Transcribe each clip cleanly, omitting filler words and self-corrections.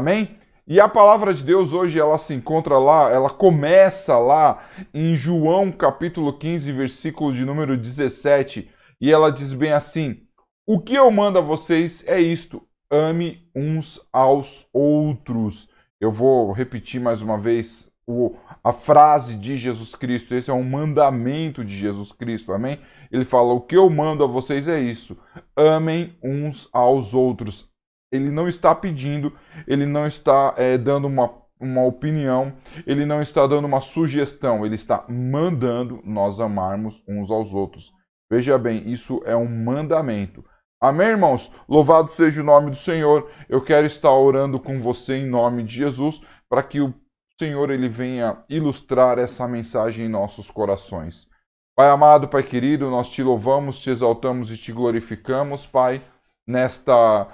Amém? E a palavra de Deus hoje, ela se encontra lá, ela começa lá em João capítulo 15, versículo de número 17, e ela diz bem assim: o que eu mando a vocês é isto, ame uns aos outros. Eu vou repetir mais uma vez a frase de Jesus Cristo, esse é um mandamento de Jesus Cristo, amém? Ele fala, o que eu mando a vocês é isso, amem uns aos outros. Ele não está pedindo, ele não está dando uma opinião, ele não está dando uma sugestão, ele está mandando nós amarmos uns aos outros. Veja bem, isso é um mandamento. Amém, irmãos? Louvado seja o nome do Senhor. Eu quero estar orando com você em nome de Jesus, para que o Senhor ele venha ilustrar essa mensagem em nossos corações. Pai amado, Pai querido, nós te louvamos, te exaltamos e te glorificamos, Pai, nesta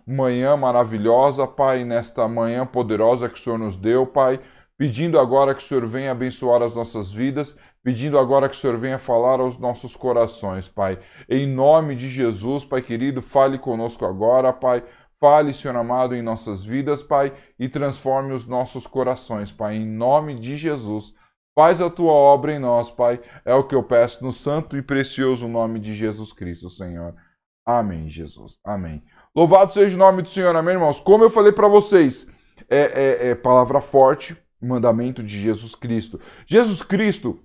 manhã maravilhosa, Pai, nesta manhã poderosa que o Senhor nos deu, Pai, pedindo agora que o Senhor venha abençoar as nossas vidas, pedindo agora que o Senhor venha falar aos nossos corações, Pai. Em nome de Jesus, Pai querido, fale conosco agora, Pai. Fale, Senhor amado, em nossas vidas, Pai, e transforme os nossos corações, Pai, em nome de Jesus. Faz a tua obra em nós, Pai, é o que eu peço no santo e precioso nome de Jesus Cristo, Senhor. Amém, Jesus. Amém. Louvado seja o nome do Senhor, amém, irmãos? Como eu falei para vocês, é palavra forte, mandamento de Jesus Cristo. Jesus Cristo,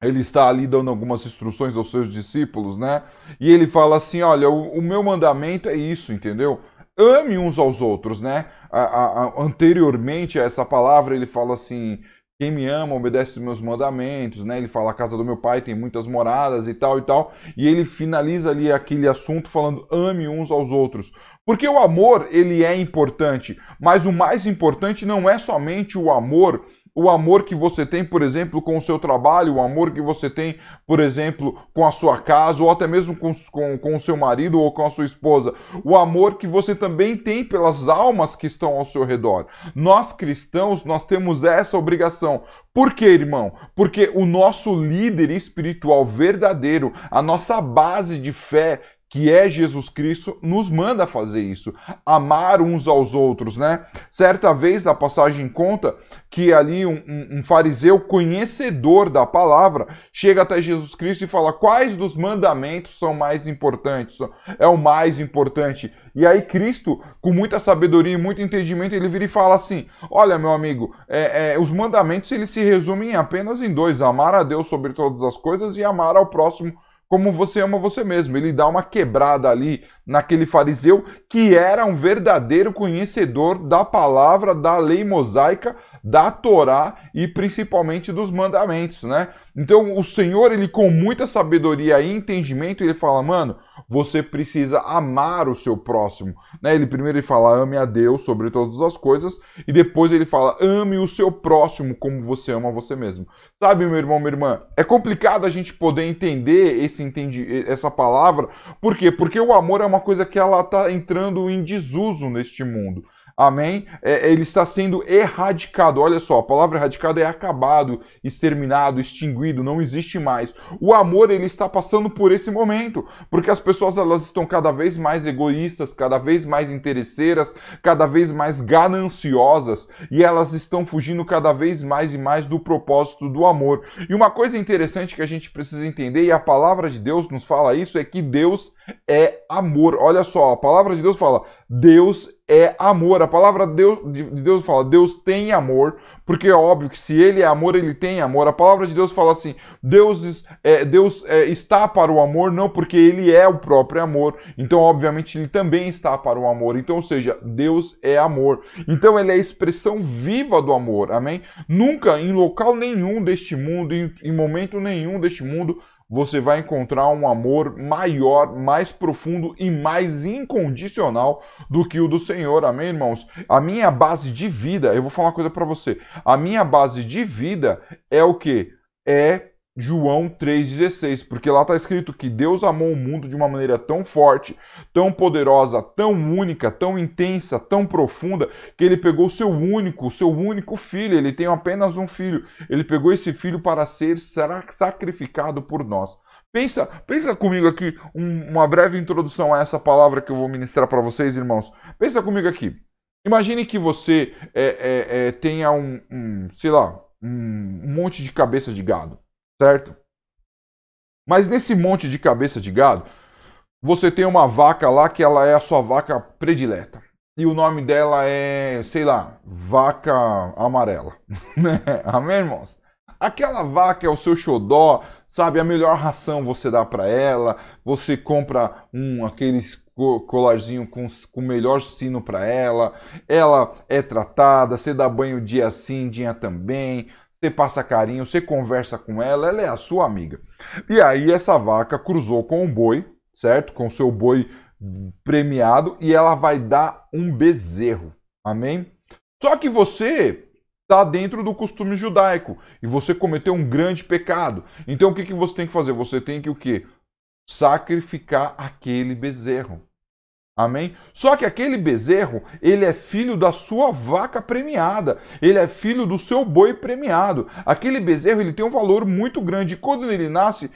ele está ali dando algumas instruções aos seus discípulos, né? E ele fala assim, olha, o meu mandamento é isso, entendeu? Ame uns aos outros, né? Anteriormente a essa palavra, ele fala assim, quem me ama obedece os meus mandamentos, né? Ele fala, a casa do meu pai tem muitas moradas e tal, e ele finaliza ali aquele assunto falando, ame uns aos outros. Porque o amor, ele é importante, mas o mais importante não é somente o amor que você tem, por exemplo, com o seu trabalho, o amor que você tem, por exemplo, com a sua casa, ou até mesmo com o seu marido ou com a sua esposa. O amor que você também tem pelas almas que estão ao seu redor. Nós cristãos, nós temos essa obrigação. Por quê, irmão? Porque o nosso líder espiritual verdadeiro, a nossa base de fé, que é Jesus Cristo, nos manda fazer isso, amar uns aos outros, né? Certa vez a passagem conta que ali um fariseu conhecedor da palavra chega até Jesus Cristo e fala, quais dos mandamentos são mais importantes? É o mais importante. E aí Cristo, com muita sabedoria e muito entendimento, ele vira e fala assim, olha meu amigo, os mandamentos eles se resumem apenas em dois, amar a Deus sobre todas as coisas e amar ao próximo como você ama você mesmo. Ele dá uma quebrada ali naquele fariseu que era um verdadeiro conhecedor da palavra, da lei mosaica, da Torá e principalmente dos mandamentos, né? Então o Senhor, ele com muita sabedoria e entendimento, ele fala, mano, você precisa amar o seu próximo, né? Ele fala, ame a Deus sobre todas as coisas, e depois ele fala, ame o seu próximo como você ama você mesmo. Sabe, meu irmão, minha irmã, é complicado a gente poder entender essa palavra, por quê? Porque o amor é uma coisa que ela está entrando em desuso neste mundo. Amém? Ele está sendo erradicado. Olha só, a palavra erradicado é acabado, exterminado, extinguido, não existe mais. O amor, ele está passando por esse momento, porque as pessoas elas estão cada vez mais egoístas, cada vez mais interesseiras, cada vez mais gananciosas, e elas estão fugindo cada vez mais e mais do propósito do amor. E uma coisa interessante que a gente precisa entender, e a palavra de Deus nos fala isso, é que Deus é amor. Olha só, a palavra de Deus fala, Deus é amor. A palavra de Deus fala, Deus tem amor, porque é óbvio que se ele é amor, ele tem amor. A palavra de Deus fala assim, Deus está para o amor, não porque ele é o próprio amor, então obviamente ele também está para o amor. Então, ou seja, Deus é amor. Então ele é a expressão viva do amor, amém? Nunca, em local nenhum deste mundo, em momento nenhum deste mundo, você vai encontrar um amor maior, mais profundo e mais incondicional do que o do Senhor, amém, irmãos? A minha base de vida, eu vou falar uma coisa para você, a minha base de vida é o quê? É João 3,16, porque lá está escrito que Deus amou o mundo de uma maneira tão forte, tão poderosa, tão única, tão intensa, tão profunda, que ele pegou o seu único filho, ele tem apenas um filho, ele pegou esse filho para ser sacrificado por nós. Pensa comigo aqui, uma breve introdução a essa palavra que eu vou ministrar para vocês, irmãos. Pensa comigo aqui. Imagine que você tenha sei lá, um monte de cabeça de gado, certo? Mas nesse monte de cabeça de gado, você tem uma vaca lá que ela é a sua vaca predileta. E o nome dela é, sei lá, vaca amarela. Amém, irmãos? Aquela vaca é o seu xodó, sabe? A melhor ração você dá para ela. Você compra aqueles colarzinho com o melhor sino para ela. Ela é tratada, você dá banho dia sim, dia também. Você passa carinho, você conversa com ela é a sua amiga. E aí essa vaca cruzou com um boi, certo? Com o seu boi premiado, e ela vai dar um bezerro. Amém? Só que você está dentro do costume judaico e você cometeu um grande pecado. Então o que você tem que fazer? Você tem que o quê? Sacrificar aquele bezerro. Amém? Só que aquele bezerro, ele é filho da sua vaca premiada. Ele é filho do seu boi premiado. Aquele bezerro, ele tem um valor muito grande. E quando ele nasce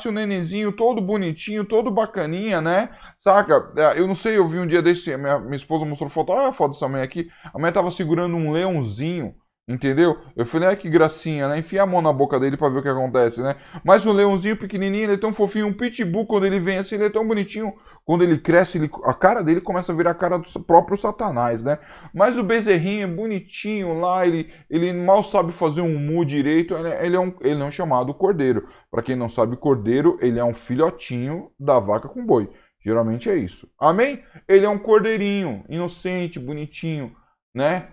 um nenenzinho todo bonitinho, todo bacaninha, né? Saca? Eu não sei, eu vi um dia desse, minha esposa mostrou foto. Olha a foto dessa mãe aqui. A mãe tava segurando um leãozinho. Entendeu? Eu falei, ai que gracinha, né? Enfia a mão na boca dele pra ver o que acontece, né? Mas o leãozinho pequenininho, ele é tão fofinho. Um pitbull, quando ele vem assim, ele é tão bonitinho. Quando ele cresce, a cara dele começa a virar a cara do próprio Satanás, né? Mas o bezerrinho é bonitinho lá, ele mal sabe fazer um mu direito. Ele é um chamado cordeiro. Pra quem não sabe, cordeiro, ele é um filhotinho da vaca com boi. Geralmente é isso. Amém? Ele é um cordeirinho, inocente, bonitinho, né?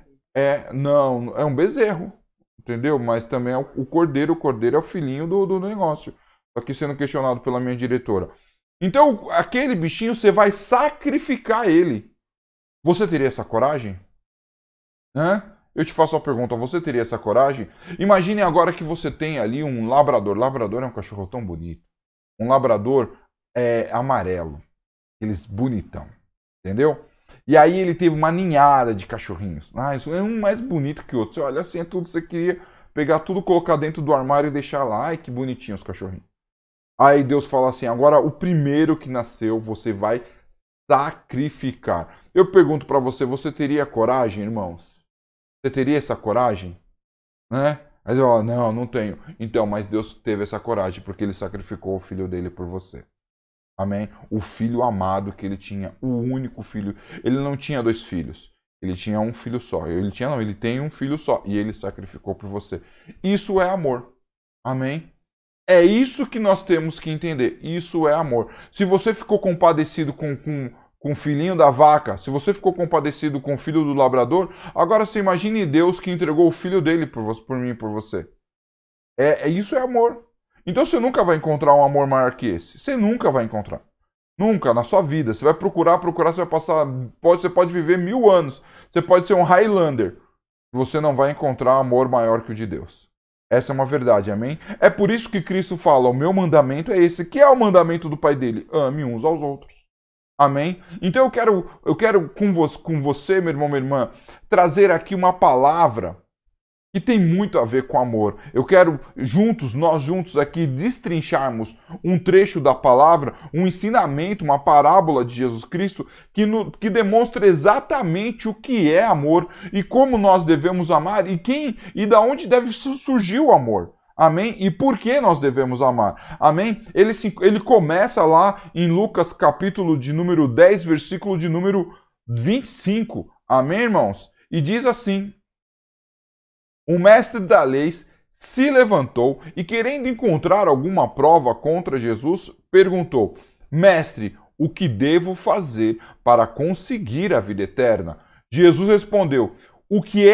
Não, é um bezerro, entendeu? Mas também é o cordeiro é o filhinho do negócio. Tô aqui sendo questionado pela minha diretora. Então, aquele bichinho, você vai sacrificar ele. Você teria essa coragem? Eu te faço uma pergunta, você teria essa coragem? Imagine agora que você tem ali um labrador. Labrador é um cachorro tão bonito. Um labrador amarelo. Aqueles bonitão, entendeu? E aí ele teve uma ninhada de cachorrinhos. Isso é um mais bonito que o outro. Você olha assim, é tudo que você queria pegar tudo, colocar dentro do armário e deixar lá. Ai, que bonitinho os cachorrinhos. Aí Deus fala assim, agora o primeiro que nasceu você vai sacrificar. Eu pergunto para você, você teria coragem, irmãos? Você teria essa coragem? Né? Aí você fala, não tenho. Então, mas Deus teve essa coragem porque ele sacrificou o filho dele por você. Amém? O filho amado que ele tinha, o único filho. Ele não tinha 2 filhos. Ele tinha um filho só. Ele tem um filho só. E ele sacrificou por você. Isso é amor. Amém? É isso que nós temos que entender. Isso é amor. Se você ficou compadecido com o filhinho da vaca, se você ficou compadecido com o filho do labrador, agora você imagine Deus que entregou o filho dele por mim e por você. Isso é amor. Então você nunca vai encontrar um amor maior que esse. Você nunca vai encontrar. Nunca, na sua vida. Você vai procurar, você vai passar. Você pode viver 1000 anos. Você pode ser um Highlander. Você não vai encontrar amor maior que o de Deus. Essa é uma verdade, amém? É por isso que Cristo fala: o meu mandamento é esse. Que é o mandamento do Pai dele? Ame uns aos outros. Amém? Então eu quero com você, meu irmão, minha irmã, trazer aqui uma palavra que tem muito a ver com amor. Eu quero nós juntos aqui, destrincharmos um trecho da palavra, um ensinamento, uma parábola de Jesus Cristo que demonstra exatamente o que é amor e como nós devemos amar e da onde deve surgir o amor. Amém? E por que nós devemos amar? Amém? Ele começa lá em Lucas capítulo de número 10, versículo de número 25. Amém, irmãos? E diz assim: o mestre da lei se levantou e, querendo encontrar alguma prova contra Jesus, perguntou: Mestre, o que devo fazer para conseguir a vida eterna? Jesus respondeu: O que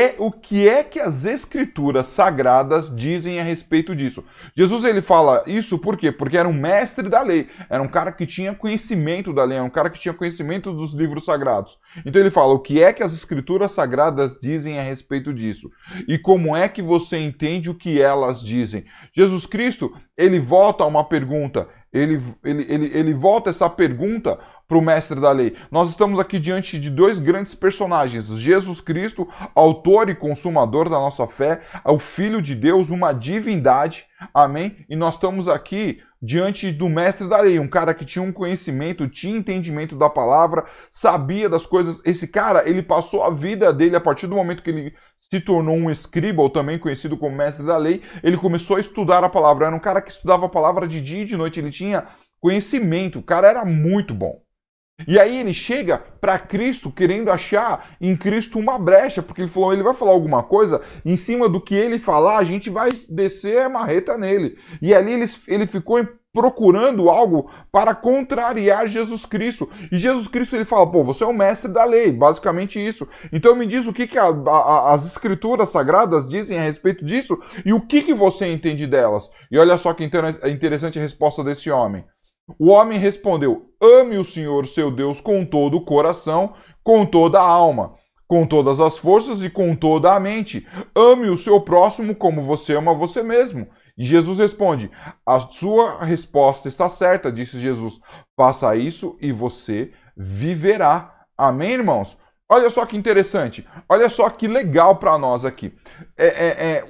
é que as escrituras sagradas dizem a respeito disso? Jesus ele fala isso por quê? Porque era um mestre da lei, era um cara que tinha conhecimento da lei, era um cara que tinha conhecimento dos livros sagrados. Então ele fala: o que é que as escrituras sagradas dizem a respeito disso? E como é que você entende o que elas dizem? Jesus Cristo, ele volta a uma pergunta, ele volta essa pergunta para o mestre da lei? Nós estamos aqui diante de dois grandes personagens, Jesus Cristo, autor e consumador da nossa fé, o Filho de Deus, uma divindade, amém? E nós estamos aqui diante do mestre da lei, um cara que tinha um conhecimento, tinha entendimento da palavra, sabia das coisas. Esse cara, ele passou a vida dele, a partir do momento que ele se tornou um escriba, ou também conhecido como mestre da lei, ele começou a estudar a palavra. Era um cara que estudava a palavra de dia e de noite, ele tinha conhecimento, o cara era muito bom. E aí ele chega para Cristo querendo achar em Cristo uma brecha, porque ele falou, ele vai falar alguma coisa, em cima do que ele falar, a gente vai descer a marreta nele. E ali ele ficou procurando algo para contrariar Jesus Cristo. E Jesus Cristo ele fala, pô, você é o mestre da lei, basicamente isso. Então me diz o que as escrituras sagradas dizem a respeito disso e o que você entende delas. E olha só que interessante a resposta desse homem. O homem respondeu, ame o Senhor seu Deus com todo o coração, com toda a alma, com todas as forças e com toda a mente. Ame o seu próximo como você ama você mesmo. E Jesus responde, a sua resposta está certa, disse Jesus. Faça isso e você viverá. Amém, irmãos? Olha só que interessante, olha só que legal para nós aqui.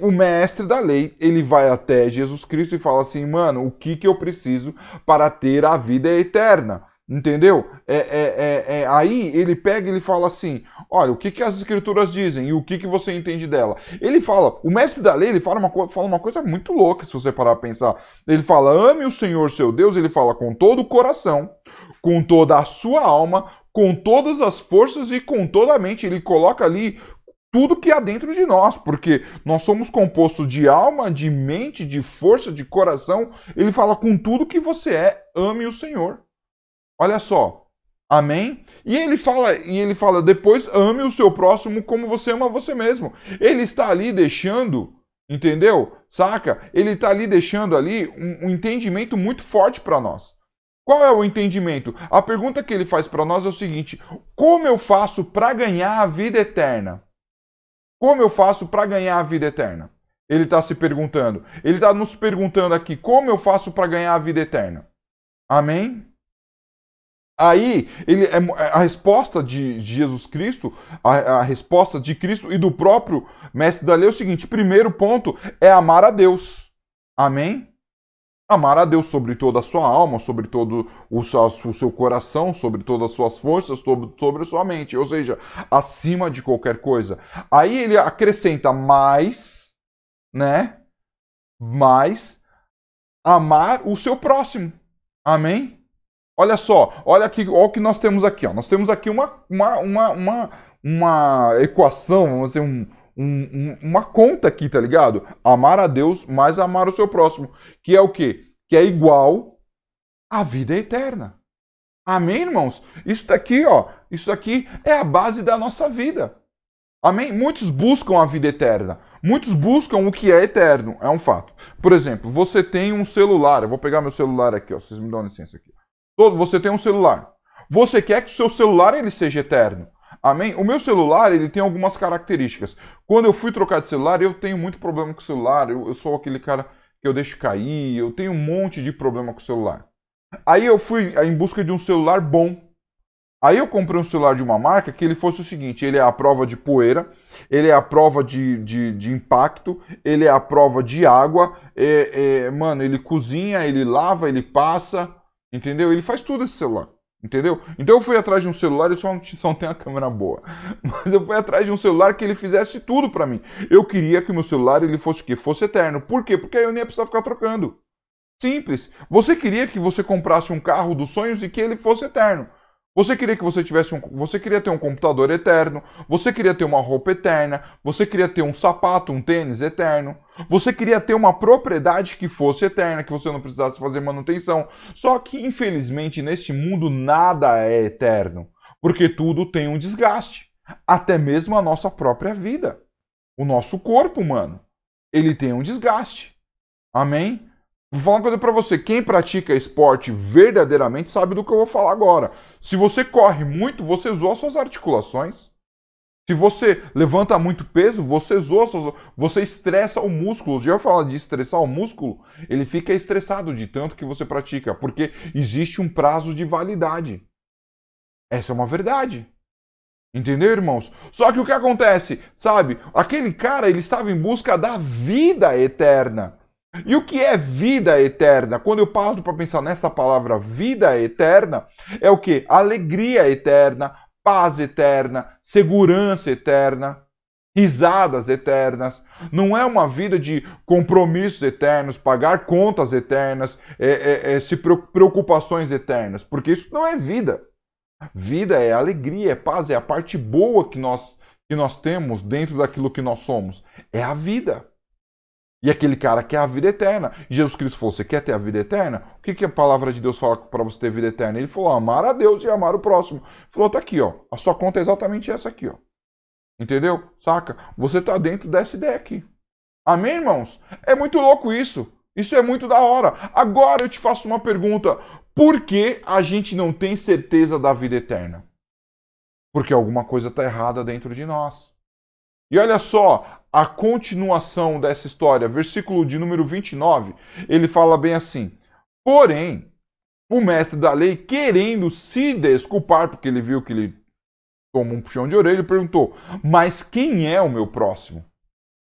O mestre da lei, ele vai até Jesus Cristo e fala assim, mano, o que eu preciso para ter a vida eterna? Entendeu? Aí ele pega e ele fala assim, olha, o que as escrituras dizem e o que você entende dela? Ele fala, o mestre da lei, ele fala uma coisa muito louca, se você parar para pensar. Ele fala, ame o Senhor seu Deus, ele fala com todo o coração, com toda a sua alma, com todas as forças e com toda a mente. Ele coloca ali tudo que há dentro de nós, porque nós somos compostos de alma, de mente, de força, de coração. Ele fala com tudo que você é, ame o Senhor. Olha só, amém? E ele fala depois, ame o seu próximo como você ama você mesmo. Ele está ali deixando, entendeu? Saca? Ele está ali deixando ali um entendimento muito forte para nós. Qual é o entendimento? A pergunta que ele faz para nós é o seguinte, como eu faço para ganhar a vida eterna? Como eu faço para ganhar a vida eterna? Ele está se perguntando. Ele está nos perguntando aqui, como eu faço para ganhar a vida eterna? Amém? Aí, a resposta de Jesus Cristo, a resposta de Cristo e do próprio mestre da lei é o seguinte, primeiro ponto é amar a Deus. Amém? Amar a Deus sobre toda a sua alma, sobre todo o seu coração, sobre todas as suas forças, sobre a sua mente, ou seja, acima de qualquer coisa. Aí ele acrescenta mais, né? Mais amar o seu próximo. Amém? Olha só, olha o que nós temos aqui. Ó. Nós temos aqui uma equação, vamos dizer, uma conta aqui, tá ligado? Amar a Deus mais amar o seu próximo. Que é o quê? Que é igual à vida eterna. Amém, irmãos? Isso daqui, ó, isso daqui é a base da nossa vida. Amém? Muitos buscam a vida eterna. Muitos buscam o que é eterno. É um fato. Por exemplo, você tem um celular. Eu vou pegar meu celular aqui, ó. Vocês me dão licença aqui. Você tem um celular. Você quer que o seu celular ele seja eterno. Amém? O meu celular, ele tem algumas características. Quando eu fui trocar de celular, eu tenho muito problema com o celular. Eu sou aquele cara que eu deixo cair. Eu tenho um monte de problema com o celular. Aí eu fui em busca de um celular bom. Aí eu comprei um celular de uma marca que ele fosse o seguinte, ele é a prova de poeira, ele é a prova de impacto, ele é a prova de água, mano, ele cozinha, ele lava, ele passa, entendeu? Ele faz tudo esse celular, entendeu? Então eu fui atrás de um celular, ele só não tem uma câmera boa, mas eu fui atrás de um celular que ele fizesse tudo pra mim. Eu queria que o meu celular ele fosse o quê? Fosse eterno. Por quê? Porque aí eu nem ia precisar ficar trocando. Simples. Você queria que você comprasse um carro dos sonhos e que ele fosse eterno. Você queria que você você queria ter um computador eterno, você queria ter uma roupa eterna, você queria ter um sapato, um tênis eterno, você queria ter uma propriedade que fosse eterna, que você não precisasse fazer manutenção. Só que, infelizmente, neste mundo nada é eterno, porque tudo tem um desgaste, até mesmo a nossa própria vida. O nosso corpo, mano, ele tem um desgaste. Amém? Vou falar uma coisa pra você, quem pratica esporte verdadeiramente sabe do que eu vou falar agora. Se você corre muito, você zoa suas articulações. Se você levanta muito peso, você zoa você estressa o músculo. Já fala de estressar o músculo? Ele fica estressado de tanto que você pratica, porque existe um prazo de validade. Essa é uma verdade. Entendeu, irmãos? Só que o que acontece, sabe? Aquele cara, ele estava em busca da vida eterna. E o que é vida eterna? Quando eu paro para pensar nessa palavra vida eterna, é o que? Alegria eterna, paz eterna, segurança eterna, risadas eternas. Não é uma vida de compromissos eternos, pagar contas eternas, preocupações eternas, porque isso não é vida. Vida é alegria, é paz, é a parte boa que nós temos dentro daquilo que nós somos. É a vida. E aquele cara quer a vida eterna. Jesus Cristo falou: você quer ter a vida eterna? O que a palavra de Deus fala para você ter vida eterna? Ele falou: amar a Deus e amar o próximo. Ele falou: tá aqui, ó. A sua conta é exatamente essa aqui, ó. Entendeu? Saca? Você tá dentro dessa ideia aqui. Amém, irmãos? É muito louco isso. Isso é muito da hora. Agora eu te faço uma pergunta. Por que a gente não tem certeza da vida eterna? Porque alguma coisa está errada dentro de nós. E olha só a continuação dessa história, versículo de número 29, ele fala bem assim: porém, o mestre da lei, querendo se desculpar, porque ele viu que ele tomou um puxão de orelha, perguntou: mas quem é o meu próximo?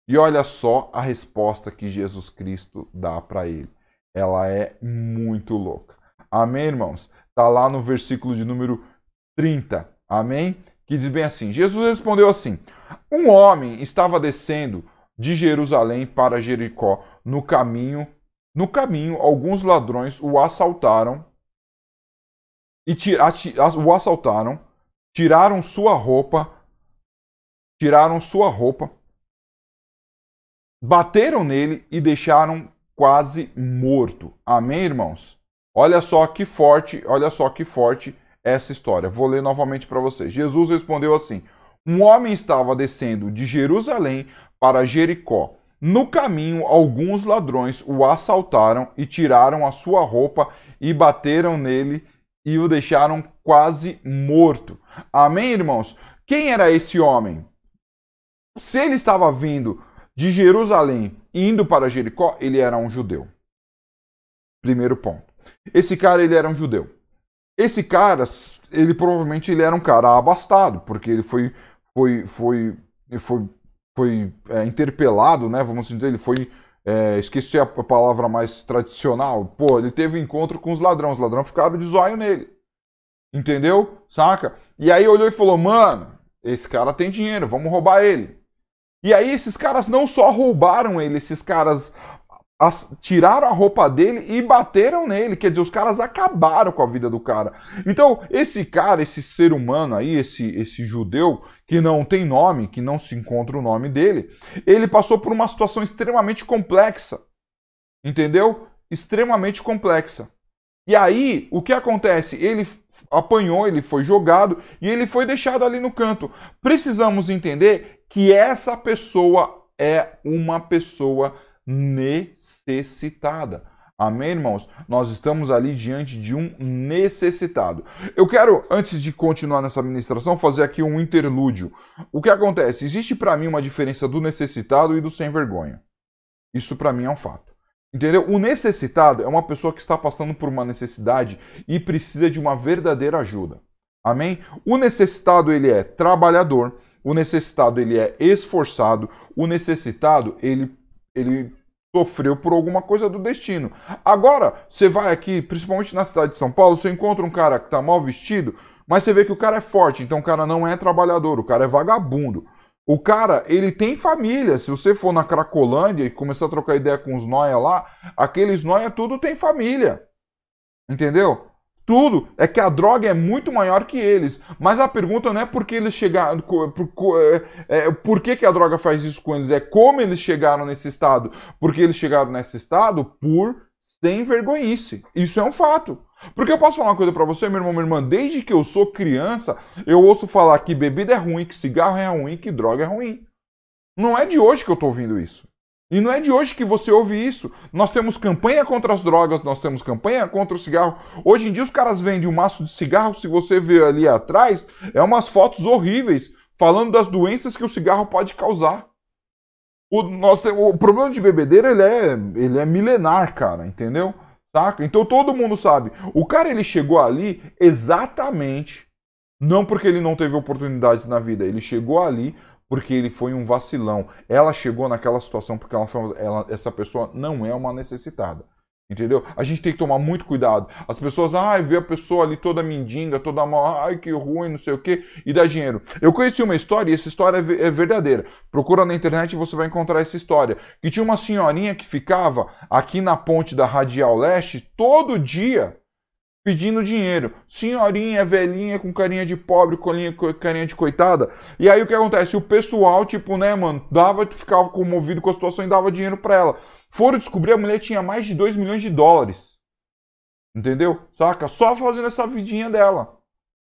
E olha só a resposta que Jesus Cristo dá para ele. Ela é muito louca. Amém, irmãos? Está lá no versículo de número 30. Amém? Que diz bem assim: Jesus respondeu assim: um homem estava descendo de Jerusalém para Jericó. No caminho, alguns ladrões o assaltaram tiraram sua roupa, bateram nele e deixaram quase morto. Amém, irmãos? Olha só que forte essa história. Vou ler novamente para vocês. Jesus respondeu assim: um homem estava descendo de Jerusalém para Jericó. No caminho, alguns ladrões o assaltaram e tiraram a sua roupa e bateram nele e o deixaram quase morto. Amém, irmãos? Quem era esse homem? Se ele estava vindo de Jerusalém e indo para Jericó, ele era um judeu. Primeiro ponto. Esse cara, ele era um judeu. Esse cara, ele provavelmente ele era um cara abastado, porque ele foi interpelado, né? Vamos dizer, ele foi esqueci a palavra mais tradicional. Pô, ele teve encontro com os ladrões. Os ladrões ficaram de zóio nele. Entendeu? Saca? E aí olhou e falou: mano, esse cara tem dinheiro, vamos roubar ele. E aí esses caras não só roubaram ele, esses caras tiraram a roupa dele e bateram nele. Quer dizer, os caras acabaram com a vida do cara. Então, esse cara, esse ser humano aí, esse judeu, que não tem nome, que não se encontra o nome dele, ele passou por uma situação extremamente complexa. Entendeu? Extremamente complexa. E aí, o que acontece? Ele apanhou, ele foi jogado e ele foi deixado ali no canto. Precisamos entender que essa pessoa é uma pessoa necessitada. Amém, irmãos? Nós estamos ali diante de um necessitado. Eu quero, antes de continuar nessa ministração, fazer aqui um interlúdio. O que acontece? Existe para mim uma diferença do necessitado e do sem vergonha. Isso para mim é um fato. Entendeu? O necessitado é uma pessoa que está passando por uma necessidade e precisa de uma verdadeira ajuda. Amém? O necessitado, ele é trabalhador. O necessitado, ele é esforçado. O necessitado, ele sofreu por alguma coisa do destino. Agora, você vai aqui, principalmente na cidade de São Paulo, você encontra um cara que está mal vestido, mas você vê que o cara é forte, então o cara não é trabalhador, o cara é vagabundo. O cara, ele tem família. Se você for na Cracolândia e começar a trocar ideia com os noia lá, aqueles noia tudo tem família. Entendeu? Tudo. É que a droga é muito maior que eles. Mas a pergunta não é por que eles chegaram. Por que a droga faz isso com eles? É como eles chegaram nesse estado. Porque eles chegaram nesse estado por sem vergonhice. Isso é um fato. Porque eu posso falar uma coisa pra você, meu irmão, minha irmã. Desde que eu sou criança, eu ouço falar que bebida é ruim, que cigarro é ruim, que droga é ruim. Não é de hoje que eu tô ouvindo isso. E não é de hoje que você ouve isso. Nós temos campanha contra as drogas, nós temos campanha contra o cigarro. Hoje em dia os caras vendem um maço de cigarro, se você ver ali atrás, é umas fotos horríveis, falando das doenças que o cigarro pode causar. O problema de bebedeira, ele é milenar, cara, entendeu? Saca? Então todo mundo sabe. O cara, ele chegou ali exatamente Não porque ele não teve oportunidades na vida, ele chegou ali porque ele foi um vacilão. Ela chegou naquela situação porque essa pessoa não é uma necessitada. Entendeu? A gente tem que tomar muito cuidado. As pessoas, vê a pessoa ali toda mendiga, toda mal, ai que ruim, não sei o quê, e dá dinheiro. Eu conheci uma história, e essa história é verdadeira. Procura na internet e você vai encontrar essa história. Que tinha uma senhorinha que ficava aqui na ponte da Radial Leste todo dia pedindo dinheiro. Senhorinha, velhinha, com carinha de pobre, carinha de coitada. E aí o que acontece? O pessoal, tipo, né, mano, ficava comovido com a situação e dava dinheiro pra ela. Foram descobrir, a mulher tinha mais de 2 milhões de dólares. Entendeu? Saca? Só fazendo essa vidinha dela.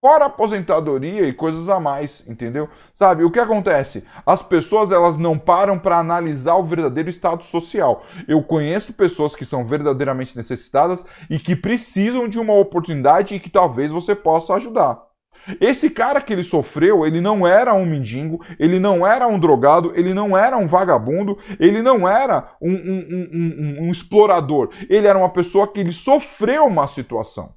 Fora aposentadoria e coisas a mais, entendeu? Sabe, o que acontece? As pessoas, elas não param para analisar o verdadeiro estado social. Eu conheço pessoas que são verdadeiramente necessitadas e que precisam de uma oportunidade e que talvez você possa ajudar. Esse cara que ele sofreu, ele não era um mendigo, ele não era um drogado, ele não era um vagabundo, ele não era um explorador. Ele era uma pessoa que ele sofreu uma situação.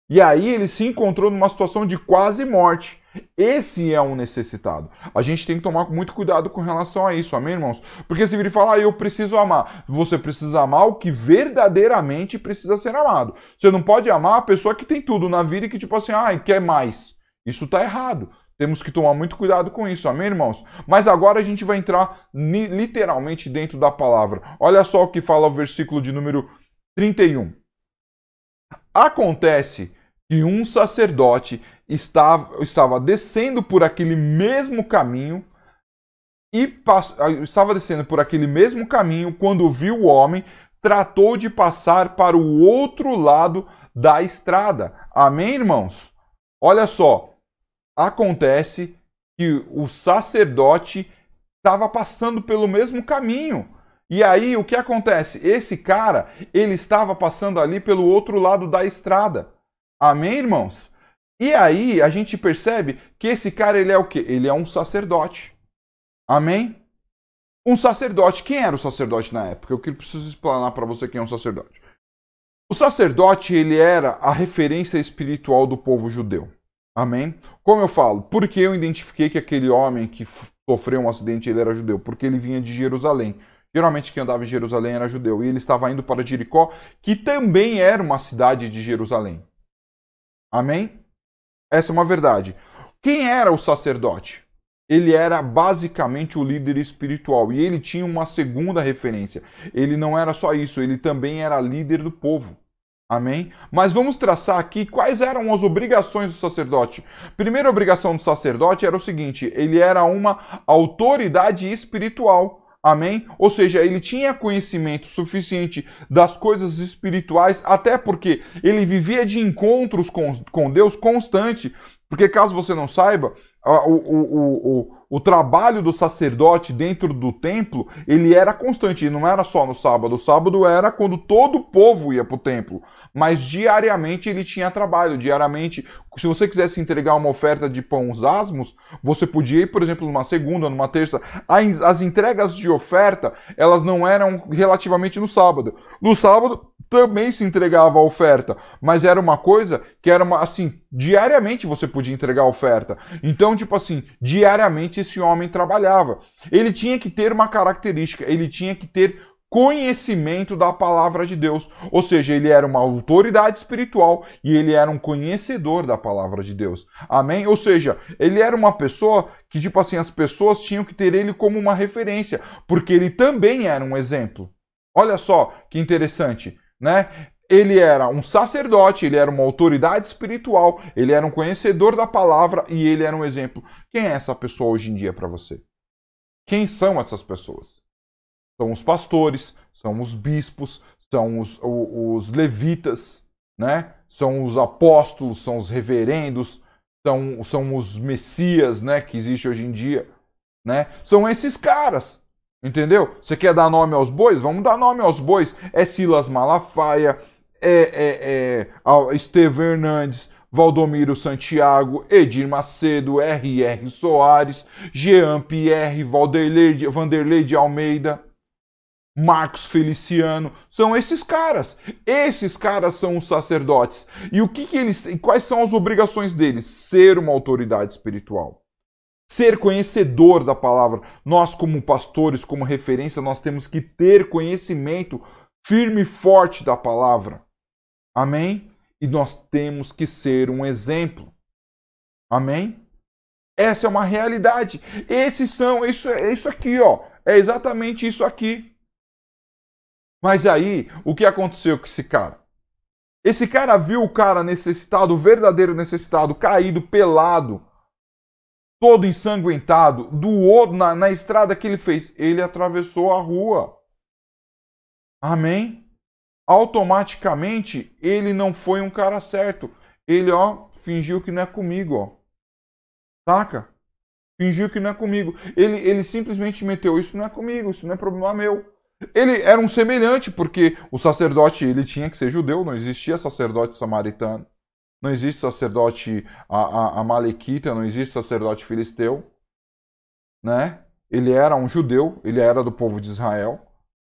E aí ele se encontrou numa situação de quase morte. Esse é um necessitado. A gente tem que tomar muito cuidado com relação a isso, amém, irmãos? Porque se vir e falar, eu preciso amar. Você precisa amar o que verdadeiramente precisa ser amado. Você não pode amar a pessoa que tem tudo na vida e que tipo assim, quer mais. Isso tá errado. Temos que tomar muito cuidado com isso, amém, irmãos? Mas agora a gente vai entrar literalmente dentro da palavra. Olha só o que fala o versículo de número 31. Acontece que um sacerdote estava descendo por aquele mesmo caminho quando viu o homem, tratou de passar para o outro lado da estrada. Amém, irmãos? Olha só, acontece que o sacerdote estava passando pelo mesmo caminho. E aí, o que acontece? Esse cara, ele estava passando ali pelo outro lado da estrada. Amém, irmãos? E aí, a gente percebe que esse cara, ele é o quê? Ele é um sacerdote. Amém? Um sacerdote. Quem era o sacerdote na época? Eu preciso explanar para você quem é um sacerdote. O sacerdote, ele era a referência espiritual do povo judeu. Amém? Como eu falo, por que eu identifiquei que aquele homem que sofreu um acidente, ele era judeu? Porque ele vinha de Jerusalém. Geralmente quem andava em Jerusalém era judeu. E ele estava indo para Jericó, que também era uma cidade de Jerusalém. Amém? Essa é uma verdade. Quem era o sacerdote? Ele era basicamente o líder espiritual. E ele tinha uma segunda referência. Ele não era só isso, ele também era líder do povo. Amém? Mas vamos traçar aqui quais eram as obrigações do sacerdote. Primeira obrigação do sacerdote era o seguinte: ele era uma autoridade espiritual. Amém? Ou seja, ele tinha conhecimento suficiente das coisas espirituais, até porque ele vivia de encontros com Deus constante. Porque caso você não saiba, o trabalho do sacerdote dentro do templo, ele era constante, não era só no sábado. O sábado era quando todo o povo ia para o templo. Mas diariamente ele tinha trabalho. Diariamente, se você quisesse entregar uma oferta de pães asmos, você podia ir, por exemplo, numa segunda, numa terça. As entregas de oferta, elas não eram relativamente no sábado. No sábado também se entregava a oferta, mas era uma coisa que era assim, diariamente você podia entregar a oferta. Então, tipo assim, diariamente esse homem trabalhava. Ele tinha que ter uma característica, ele tinha que ter conhecimento da palavra de Deus. Ou seja, ele era uma autoridade espiritual e ele era um conhecedor da palavra de Deus. Amém? Ou seja, ele era uma pessoa que, tipo assim, as pessoas tinham que ter ele como uma referência, porque ele também era um exemplo. Olha só que interessante, né? Ele era um sacerdote, ele era uma autoridade espiritual, ele era um conhecedor da palavra e ele era um exemplo. Quem é essa pessoa hoje em dia para você? Quem são essas pessoas? São os pastores, são os bispos, são os levitas, né? São os apóstolos, são os reverendos, são os messias, né? Que existe hoje em dia, né? São esses caras, entendeu? Você quer dar nome aos bois? Vamos dar nome aos bois. É Silas Malafaia, Estevão Hernandes, Valdomiro Santiago, Edir Macedo, R.R. Soares, Jean Pierre, Vanderlei de Almeida. Marcos Feliciano, são esses caras. Esses caras são os sacerdotes. E o que eles, quais são as obrigações deles? Ser uma autoridade espiritual. Ser conhecedor da palavra. Nós, como pastores, como referência, nós temos que ter conhecimento firme e forte da palavra. Amém? E nós temos que ser um exemplo. Amém? Essa é uma realidade. Esses são, isso aqui, ó. É exatamente isso aqui. Mas aí, o que aconteceu com esse cara? Esse cara viu o cara necessitado, o verdadeiro necessitado, caído, pelado, todo ensanguentado, na estrada que ele fez. Ele atravessou a rua. Amém? Automaticamente, ele não foi um cara certo. Ele, ó, fingiu que não é comigo, ó. Saca? Fingiu que não é comigo. Ele simplesmente meteu, isso não é comigo, isso não é problema meu. Ele era um semelhante, porque o sacerdote ele tinha que ser judeu, não existia sacerdote samaritano, não existe sacerdote amalequita, não existe sacerdote filisteu, né? Ele era um judeu, ele era do povo de Israel,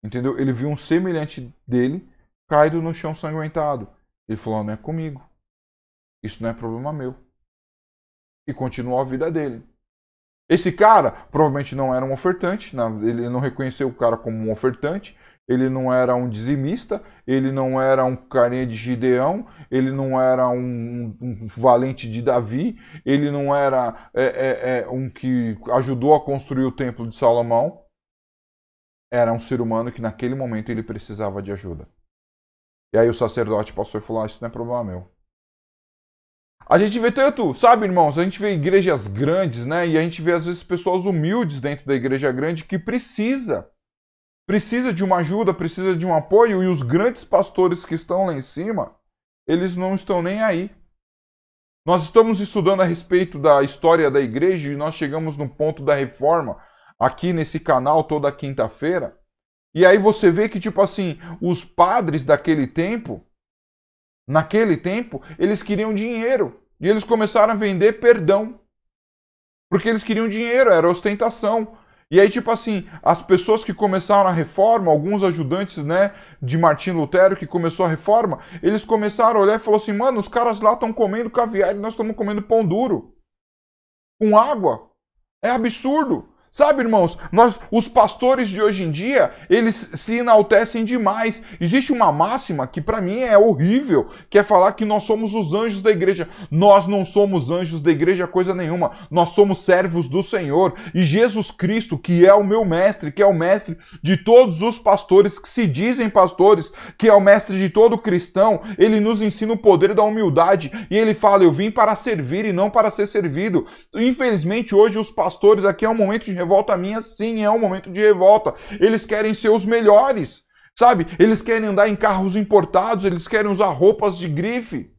entendeu? Ele viu um semelhante dele caído no chão sanguentado. Ele falou, não é comigo, isso não é problema meu. E continuou a vida dele. Esse cara provavelmente não era um ofertante, ele não reconheceu o cara como um ofertante, ele não era um dizimista, ele não era um carinha de Gideão, ele não era um valente de Davi, ele não era um que ajudou a construir o templo de Salomão. Era um ser humano que naquele momento ele precisava de ajuda. E aí o sacerdote passou e falou, isso não é problema meu. A gente vê tanto, sabe, irmãos, a gente vê igrejas grandes, né? E a gente vê às vezes pessoas humildes dentro da igreja grande que precisa de uma ajuda, precisa de um apoio, e os grandes pastores que estão lá em cima, eles não estão nem aí. Nós estamos estudando a respeito da história da igreja e nós chegamos no ponto da reforma aqui nesse canal toda quinta-feira. E aí você vê que, tipo assim, os padres daquele tempo, naquele tempo, eles queriam dinheiro. E eles começaram a vender perdão. Porque eles queriam dinheiro, era ostentação. E aí, tipo assim, as pessoas que começaram a reforma, alguns ajudantes, né, de Martinho Lutero, que começou a reforma, eles começaram a olhar e falaram assim, mano, os caras lá estão comendo caviar e nós estamos comendo pão duro. Com água. É absurdo. Sabe, irmãos, os pastores de hoje em dia, eles se enaltecem demais. Existe uma máxima que para mim é horrível, que é falar que nós somos os anjos da igreja. Nós não somos anjos da igreja coisa nenhuma. Nós somos servos do Senhor. E Jesus Cristo, que é o meu mestre, que é o mestre de todos os pastores que se dizem pastores, que é o mestre de todo cristão, ele nos ensina o poder da humildade. E ele fala, eu vim para servir e não para ser servido. Infelizmente, hoje os pastores, aqui é um momento de revolta minha, sim, é um momento de revolta. Eles querem ser os melhores, sabe? Eles querem andar em carros importados, eles querem usar roupas de grife.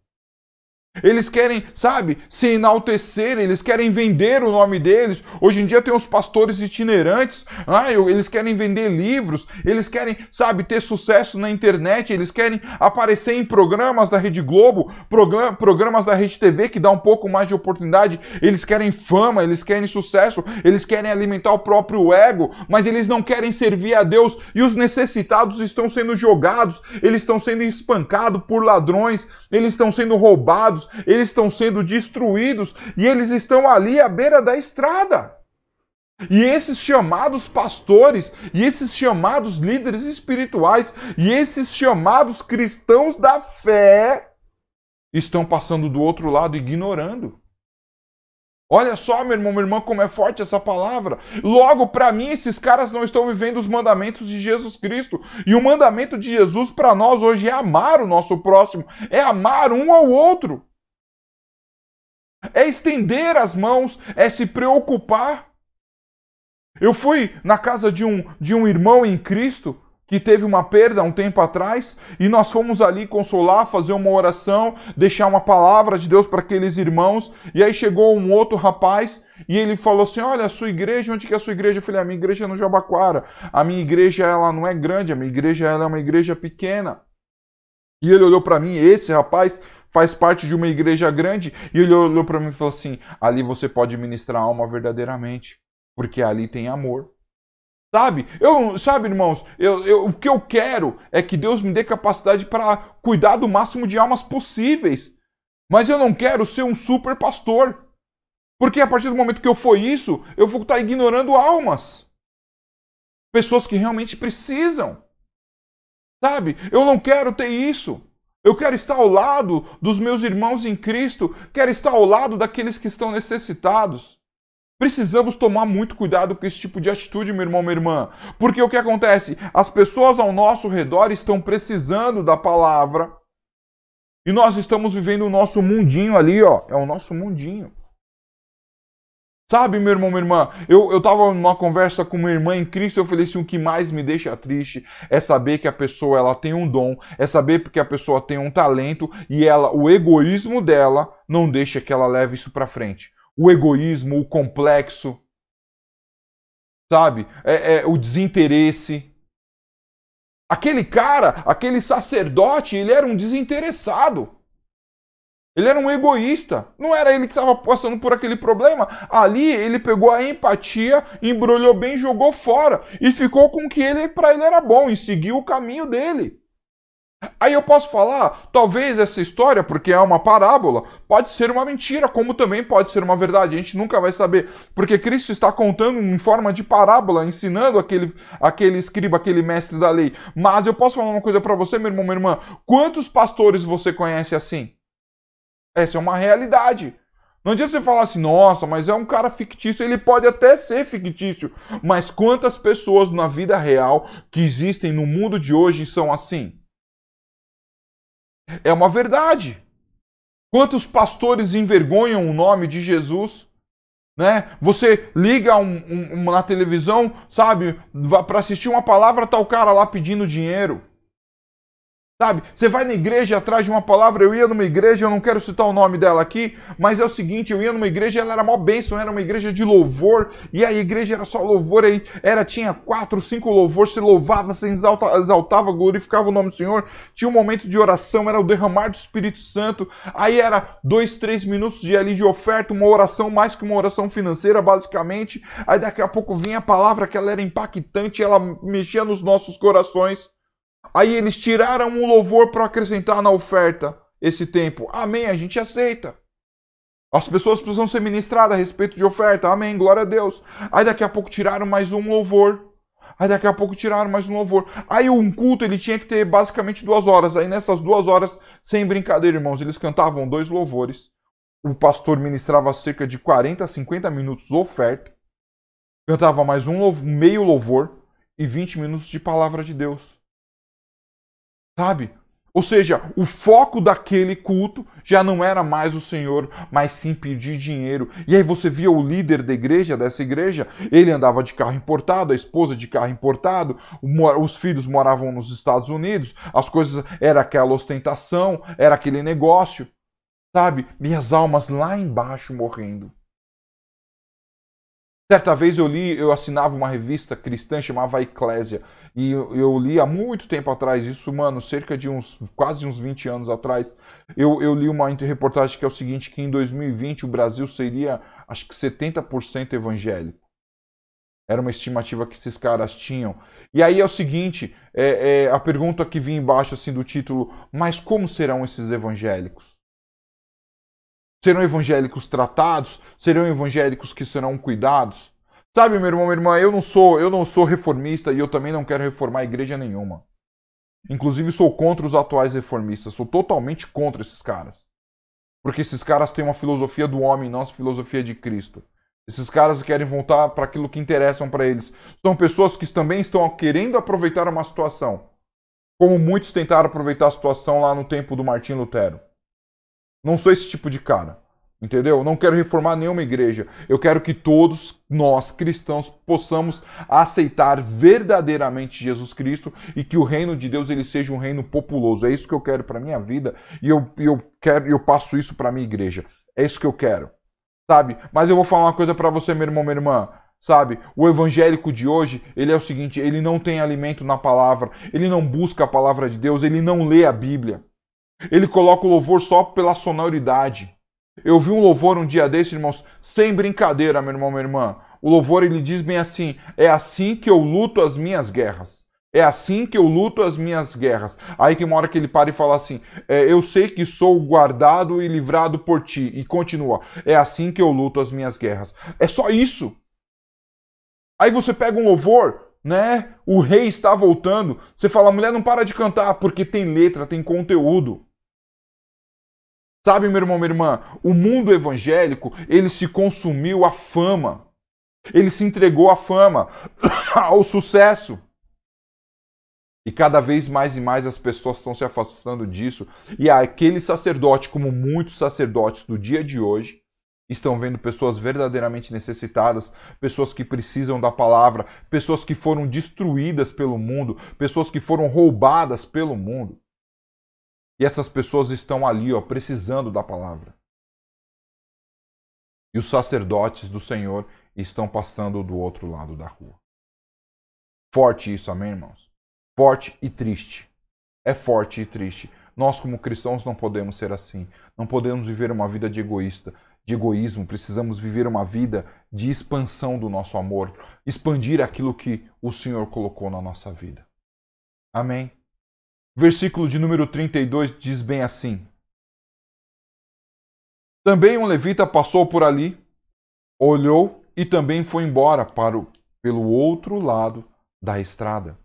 Eles querem, sabe, se enaltecer, eles querem vender o nome deles. Hoje em dia tem os pastores itinerantes, eles querem vender livros, eles querem, sabe, ter sucesso na internet, eles querem aparecer em programas da Rede Globo, programas da Rede TV que dá um pouco mais de oportunidade. Eles querem fama, eles querem sucesso, eles querem alimentar o próprio ego, mas eles não querem servir a Deus. E os necessitados estão sendo jogados, eles estão sendo espancados por ladrões, eles estão sendo roubados, eles estão sendo destruídos e eles estão ali à beira da estrada. E esses chamados pastores, e esses chamados líderes espirituais, e esses chamados cristãos da fé estão passando do outro lado, ignorando. Olha só, meu irmão, minha irmã, como é forte essa palavra. Logo, para mim, esses caras não estão vivendo os mandamentos de Jesus Cristo. E o mandamento de Jesus para nós hoje é amar o nosso próximo, é amar um ao outro. É estender as mãos, é se preocupar. Eu fui na casa de um irmão em Cristo que teve uma perda há um tempo atrás, e nós fomos ali consolar, fazer uma oração, deixar uma palavra de Deus para aqueles irmãos, e aí chegou um outro rapaz, e ele falou assim, olha, a sua igreja, onde que é a sua igreja? Eu falei, a minha igreja é no Jabaquara, a minha igreja ela não é grande, a minha igreja ela é uma igreja pequena. E ele olhou para mim, esse rapaz faz parte de uma igreja grande, e ele olhou para mim e falou assim, ali você pode ministrar a alma verdadeiramente, porque ali tem amor. Sabe, irmãos, o que eu quero é que Deus me dê capacidade para cuidar do máximo de almas possíveis. Mas eu não quero ser um super pastor. Porque a partir do momento que eu for isso, eu vou estar ignorando almas. Pessoas que realmente precisam. Sabe? Eu não quero ter isso. Eu quero estar ao lado dos meus irmãos em Cristo. Quero estar ao lado daqueles que estão necessitados. Precisamos tomar muito cuidado com esse tipo de atitude, meu irmão, minha irmã. Porque o que acontece? As pessoas ao nosso redor estão precisando da palavra. E nós estamos vivendo o nosso mundinho ali, ó. É o nosso mundinho. Sabe, meu irmão, minha irmã, eu tava numa conversa com uma irmã em Cristo, eu falei assim, o que mais me deixa triste é saber que a pessoa ela tem um dom, é saber que a pessoa tem um talento e o egoísmo dela não deixa que ela leve isso pra frente. O egoísmo, o complexo, sabe? O desinteresse. Aquele cara, aquele sacerdote, ele era um desinteressado. Ele era um egoísta. Não era ele que estava passando por aquele problema. Ali ele pegou a empatia, embrulhou bem, jogou fora. E ficou com o que para ele era bom e seguiu o caminho dele. Aí eu posso falar, talvez essa história, porque é uma parábola, pode ser uma mentira, como também pode ser uma verdade. A gente nunca vai saber. Porque Cristo está contando em forma de parábola, ensinando aquele escriba, aquele mestre da lei. Mas eu posso falar uma coisa para você, meu irmão, minha irmã. Quantos pastores você conhece assim? Essa é uma realidade. Não adianta você falar assim, nossa, mas é um cara fictício. Ele pode até ser fictício. Mas quantas pessoas na vida real que existem no mundo de hoje são assim? É uma verdade. Quantos pastores envergonham o nome de Jesus? Né? Você liga na televisão, sabe, para assistir uma palavra, tá o cara lá pedindo dinheiro. Sabe, você vai na igreja atrás de uma palavra. Eu ia numa igreja, eu não quero citar o nome dela aqui, mas é o seguinte, eu ia numa igreja, ela era mó bênção, era uma igreja de louvor, e a igreja era só louvor, aí tinha 4, 5 louvores, se louvava, se exaltava, glorificava o nome do Senhor, tinha um momento de oração, era o derramar do Espírito Santo, aí era 2, 3 minutos de oferta, uma oração mais que uma oração financeira, basicamente, aí daqui a pouco vinha a palavra que ela era impactante, ela mexia nos nossos corações. Aí eles tiraram um louvor para acrescentar na oferta esse tempo. Amém, a gente aceita. As pessoas precisam ser ministradas a respeito de oferta. Amém, glória a Deus. Aí daqui a pouco tiraram mais um louvor. Aí daqui a pouco tiraram mais um louvor. Aí um culto ele tinha que ter basicamente 2 horas. Aí nessas 2 horas, sem brincadeira, irmãos, eles cantavam 2 louvores. O pastor ministrava cerca de 40 a 50 minutos oferta. Cantava mais meio louvor e 20 minutos de palavra de Deus. Sabe? Ou seja, o foco daquele culto já não era mais o Senhor, mas sim pedir dinheiro. E aí você via o líder dessa igreja, ele andava de carro importado, a esposa de carro importado, os filhos moravam nos Estados Unidos, as coisas, era aquela ostentação, era aquele negócio, sabe? E as almas lá embaixo morrendo. Certa vez eu assinava uma revista cristã, chamava Eclésia, e eu li há muito tempo atrás, isso, mano, cerca de quase uns 20 anos atrás, eu li uma reportagem que é o seguinte, que em 2020 o Brasil seria, acho que 70% evangélico. Era uma estimativa que esses caras tinham. E aí é o seguinte, a pergunta que vinha embaixo assim do título, mas como serão esses evangélicos? Serão evangélicos tratados? Serão evangélicos que serão cuidados? Sabe, meu irmão, minha irmã, eu não sou reformista e eu também não quero reformar igreja nenhuma. Inclusive sou contra os atuais reformistas, sou totalmente contra esses caras. Porque esses caras têm uma filosofia do homem, não a filosofia de Cristo. Esses caras querem voltar para aquilo que interessam para eles. São pessoas que também estão querendo aproveitar uma situação. Como muitos tentaram aproveitar a situação lá no tempo do Martim Lutero. Não sou esse tipo de cara, entendeu? Não quero reformar nenhuma igreja. Eu quero que todos nós, cristãos, possamos aceitar verdadeiramente Jesus Cristo e que o reino de Deus ele seja um reino populoso. É isso que eu quero para minha vida e eu passo isso para minha igreja. É isso que eu quero, sabe? Mas eu vou falar uma coisa para você, meu irmão, minha irmã. Sabe, o evangélico de hoje, ele é o seguinte, ele não tem alimento na palavra, ele não busca a palavra de Deus, ele não lê a Bíblia. Ele coloca o louvor só pela sonoridade. Eu vi um louvor um dia desse, irmãos, sem brincadeira, meu irmão, minha irmã. O louvor ele diz bem assim: é assim que eu luto as minhas guerras. É assim que eu luto as minhas guerras. Aí que uma hora que ele para e fala assim: eu sei que sou guardado e livrado por ti. E continua: é assim que eu luto as minhas guerras. É só isso. Aí você pega um louvor, né? O rei está voltando. Você fala: mulher, não para de cantar, porque tem letra, tem conteúdo. Sabe, meu irmão, minha irmã, o mundo evangélico, ele se consumiu à fama. Ele se entregou à fama, ao sucesso. E cada vez mais e mais as pessoas estão se afastando disso. E aquele sacerdote, como muitos sacerdotes do dia de hoje, estão vendo pessoas verdadeiramente necessitadas, pessoas que precisam da palavra, pessoas que foram destruídas pelo mundo, pessoas que foram roubadas pelo mundo. E essas pessoas estão ali, ó, precisando da palavra. E os sacerdotes do Senhor estão passando do outro lado da rua. Forte isso, amém, irmãos? Forte e triste. É forte e triste. Nós, como cristãos, não podemos ser assim. Não podemos viver uma vida de egoísmo. Precisamos viver uma vida de expansão do nosso amor. Expandir aquilo que o Senhor colocou na nossa vida. Amém? Versículo de número 32 diz bem assim: também um levita passou por ali, olhou e também foi embora pelo outro lado da estrada.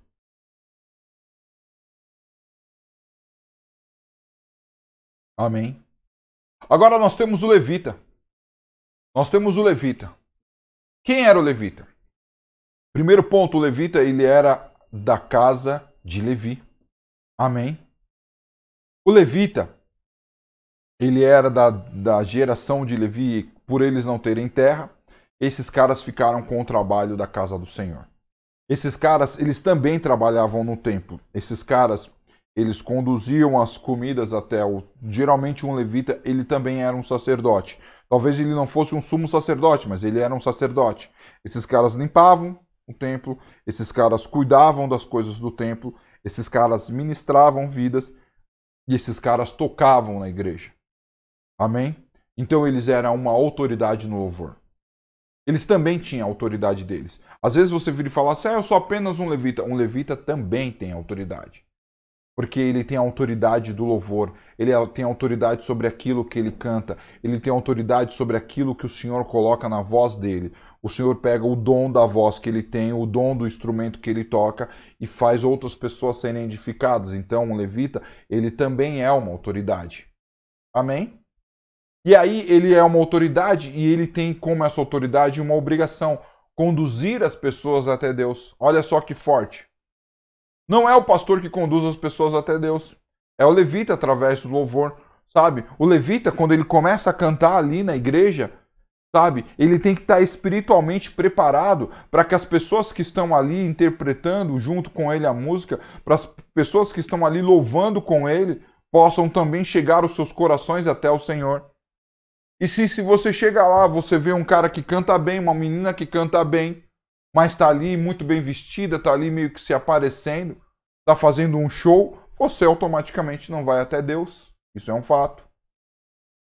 Amém? Agora nós temos o levita. Nós temos o levita. Quem era o levita? Primeiro ponto, o levita, ele era da casa de Levi. Amém? O levita, ele era da geração de Levi, por eles não terem terra, esses caras ficaram com o trabalho da casa do Senhor. Esses caras, eles também trabalhavam no templo. Esses caras, eles conduziam as comidas até o... Geralmente um levita, ele também era um sacerdote. Talvez ele não fosse um sumo sacerdote, mas ele era um sacerdote. Esses caras limpavam o templo, esses caras cuidavam das coisas do templo, esses caras ministravam vidas e esses caras tocavam na igreja. Amém? Então eles eram uma autoridade no louvor. Eles também tinham a autoridade deles. Às vezes você vira e fala assim: eu sou apenas um levita. Um levita também tem autoridade. Porque ele tem a autoridade do louvor. Ele tem autoridade sobre aquilo que ele canta. Ele tem autoridade sobre aquilo que o Senhor coloca na voz dele. O Senhor pega o dom da voz que ele tem, o dom do instrumento que ele toca e faz outras pessoas serem edificadas. Então, um levita, ele também é uma autoridade. Amém? E aí ele é uma autoridade e ele tem como essa autoridade uma obrigação: conduzir as pessoas até Deus. Olha só que forte. Não é o pastor que conduz as pessoas até Deus. É o levita através do louvor, sabe? O levita, quando ele começa a cantar ali na igreja, sabe? Ele tem que estar espiritualmente preparado para que as pessoas que estão ali interpretando junto com ele a música, para as pessoas que estão ali louvando com ele, possam também chegar os seus corações até o Senhor. E se você chega lá, você vê um cara que canta bem, uma menina que canta bem, mas está ali muito bem vestida, está ali meio que se aparecendo, está fazendo um show, você automaticamente não vai até Deus. Isso é um fato.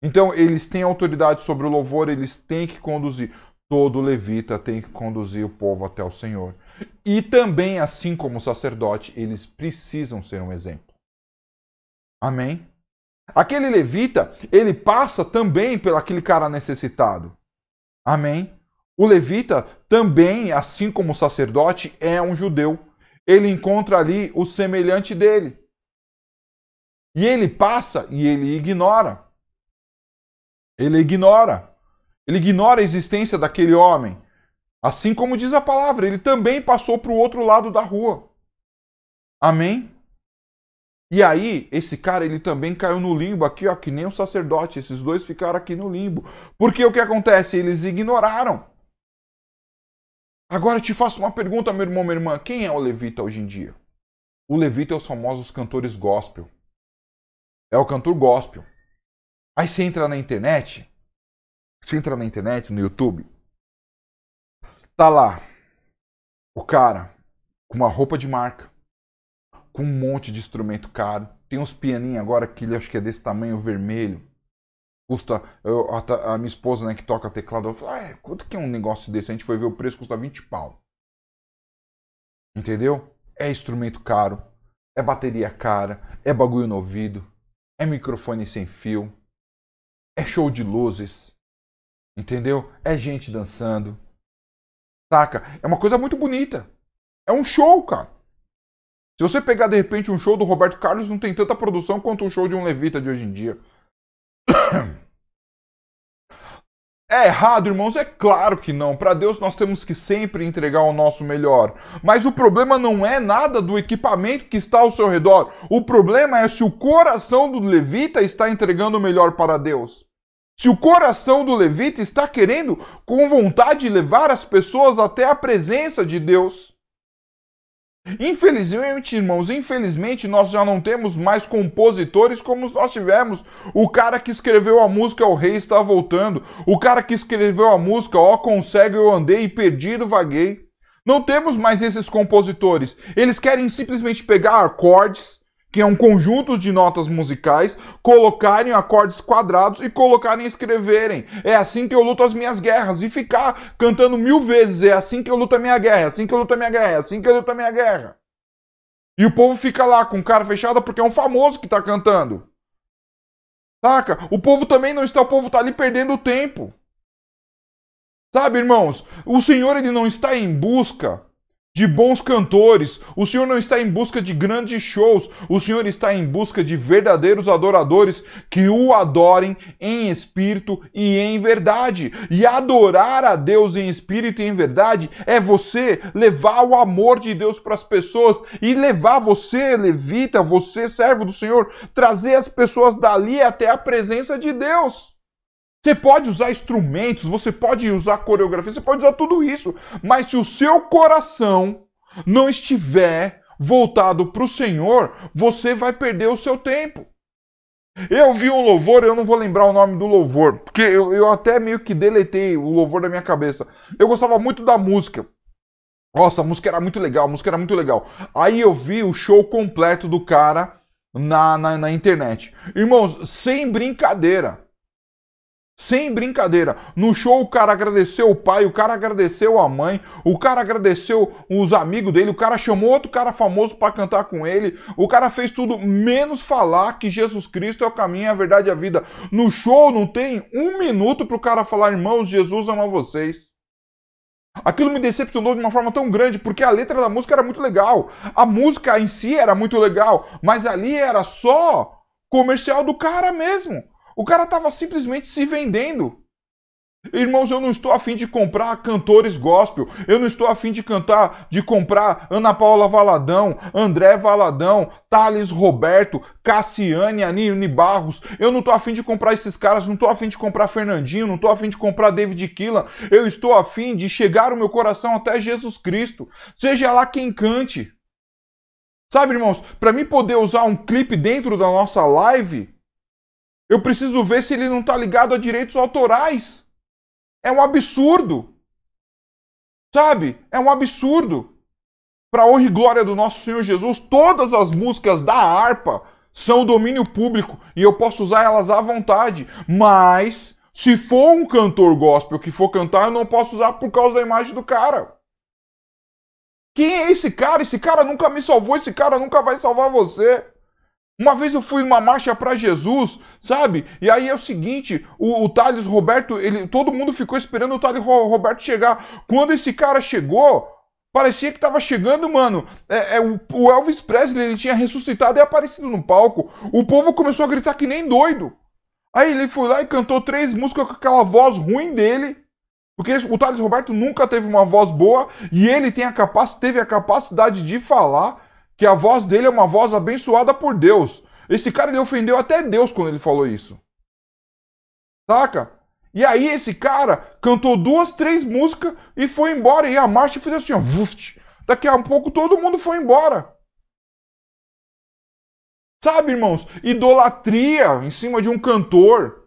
Então, eles têm autoridade sobre o louvor, eles têm que conduzir. Todo levita tem que conduzir o povo até o Senhor. E também, assim como o sacerdote, eles precisam ser um exemplo. Amém? Aquele levita, ele passa também pelo aquele cara necessitado. Amém? O levita também, assim como o sacerdote, é um judeu. Ele encontra ali o semelhante dele. E ele passa e ele ignora. Ele ignora. Ele ignora a existência daquele homem. Assim como diz a palavra, ele também passou para o outro lado da rua. Amém? E aí, esse cara, ele também caiu no limbo aqui, ó, que nem o sacerdote. Esses dois ficaram aqui no limbo. Porque o que acontece? Eles ignoraram. Agora eu te faço uma pergunta, meu irmão, minha irmã. Quem é o levita hoje em dia? O levita é os famosos cantores gospel. É o cantor gospel. Aí você entra na internet, no YouTube, tá lá o cara com uma roupa de marca, com um monte de instrumento caro. Tem uns pianinhos agora que ele acho que é desse tamanho vermelho, Custa. A minha esposa, né, que toca teclado, ela falou: quanto que é um negócio desse? A gente foi ver o preço, custa 20 pau. Entendeu? É instrumento caro, é bateria cara, é bagulho no ouvido, é microfone sem fio, é show de luzes, entendeu? É gente dançando, saca? É uma coisa muito bonita. É um show, cara. Se você pegar de repente um show do Roberto Carlos, não tem tanta produção quanto um show de um Levita de hoje em dia. É errado, irmãos? É claro que não. Para Deus nós temos que sempre entregar o nosso melhor. Mas o problema não é nada do equipamento que está ao seu redor. O problema é se o coração do levita está entregando o melhor para Deus. Se o coração do levita está querendo, com vontade, levar as pessoas até a presença de Deus. Infelizmente, irmãos, nós já não temos mais compositores como nós tivemos. O cara que escreveu a música O Rei Está Voltando, o cara que escreveu a música Ó Consegue Eu Andei e Perdido Vaguei. Não temos mais esses compositores. Eles querem simplesmente pegar acordes, que é um conjunto de notas musicais, colocarem acordes quadrados e colocarem e escreverem. É assim que eu luto as minhas guerras. E ficar cantando 1000 vezes. É assim que eu luto a minha guerra, é assim que eu luto a minha guerra, é assim que eu luto a minha guerra. E o povo fica lá com cara fechada porque é um famoso que tá cantando. Saca? O povo também não está, o povo tá ali perdendo tempo. Sabe, irmãos? O Senhor, ele não está em busca de bons cantores. O Senhor não está em busca de grandes shows. O Senhor está em busca de verdadeiros adoradores que o adorem em espírito e em verdade. E adorar a Deus em espírito e em verdade é você levar o amor de Deus para as pessoas e levar você, levita, você, servo do Senhor, trazer as pessoas dali até a presença de Deus. Você pode usar instrumentos, você pode usar coreografia, você pode usar tudo isso. Mas se o seu coração não estiver voltado para o Senhor, você vai perder o seu tempo. Eu vi um louvor, eu não vou lembrar o nome do louvor, porque eu até meio que deletei o louvor da minha cabeça. Eu gostava muito da música. Nossa, a música era muito legal, a música era muito legal. Aí eu vi o show completo do cara na internet. Irmãos, sem brincadeira. Sem brincadeira. No show o cara agradeceu o pai, o cara agradeceu a mãe, o cara agradeceu os amigos dele, o cara chamou outro cara famoso para cantar com ele, o cara fez tudo menos falar que Jesus Cristo é o caminho, a verdade e a vida. No show não tem um minuto pro cara falar: irmãos, Jesus ama vocês. Aquilo me decepcionou de uma forma tão grande, porque a letra da música era muito legal, a música em si era muito legal, mas ali era só comercial do cara mesmo. O cara estava simplesmente se vendendo. Irmãos, eu não estou afim de comprar cantores gospel. Eu não estou afim de comprar Ana Paula Valadão, André Valadão, Thales Roberto, Cassiane, Anine Barros. Eu não estou afim de comprar esses caras, não estou afim de comprar Fernandinho, não estou afim de comprar David Keelan. Eu estou afim de chegar o meu coração até Jesus Cristo. Seja lá quem cante. Sabe, irmãos, para mim poder usar um clipe dentro da nossa live, eu preciso ver se ele não está ligado a direitos autorais. É um absurdo. Sabe? É um absurdo. Para honra e glória do nosso Senhor Jesus, todas as músicas da harpa são domínio público e eu posso usar elas à vontade. Mas, se for um cantor gospel que for cantar, eu não posso usar por causa da imagem do cara. Quem é esse cara? Esse cara nunca me salvou, esse cara nunca vai salvar você. Uma vez eu fui numa marcha para Jesus, sabe? E aí é o seguinte, o Thales Roberto, todo mundo ficou esperando o Thales Roberto chegar. Quando esse cara chegou, parecia que estava chegando, mano. O Elvis Presley, ele tinha ressuscitado e aparecido no palco. O povo começou a gritar que nem doido. Aí ele foi lá e cantou 3 músicas com aquela voz ruim dele. Porque o Thales Roberto nunca teve uma voz boa e ele teve a capacidade de falar que a voz dele é uma voz abençoada por Deus. Esse cara, ele ofendeu até Deus quando ele falou isso. Saca? E aí esse cara cantou 2, 3 músicas e foi embora. E a marcha fez assim, ó. Vust. Daqui a pouco todo mundo foi embora. Sabe, irmãos? Idolatria em cima de um cantor.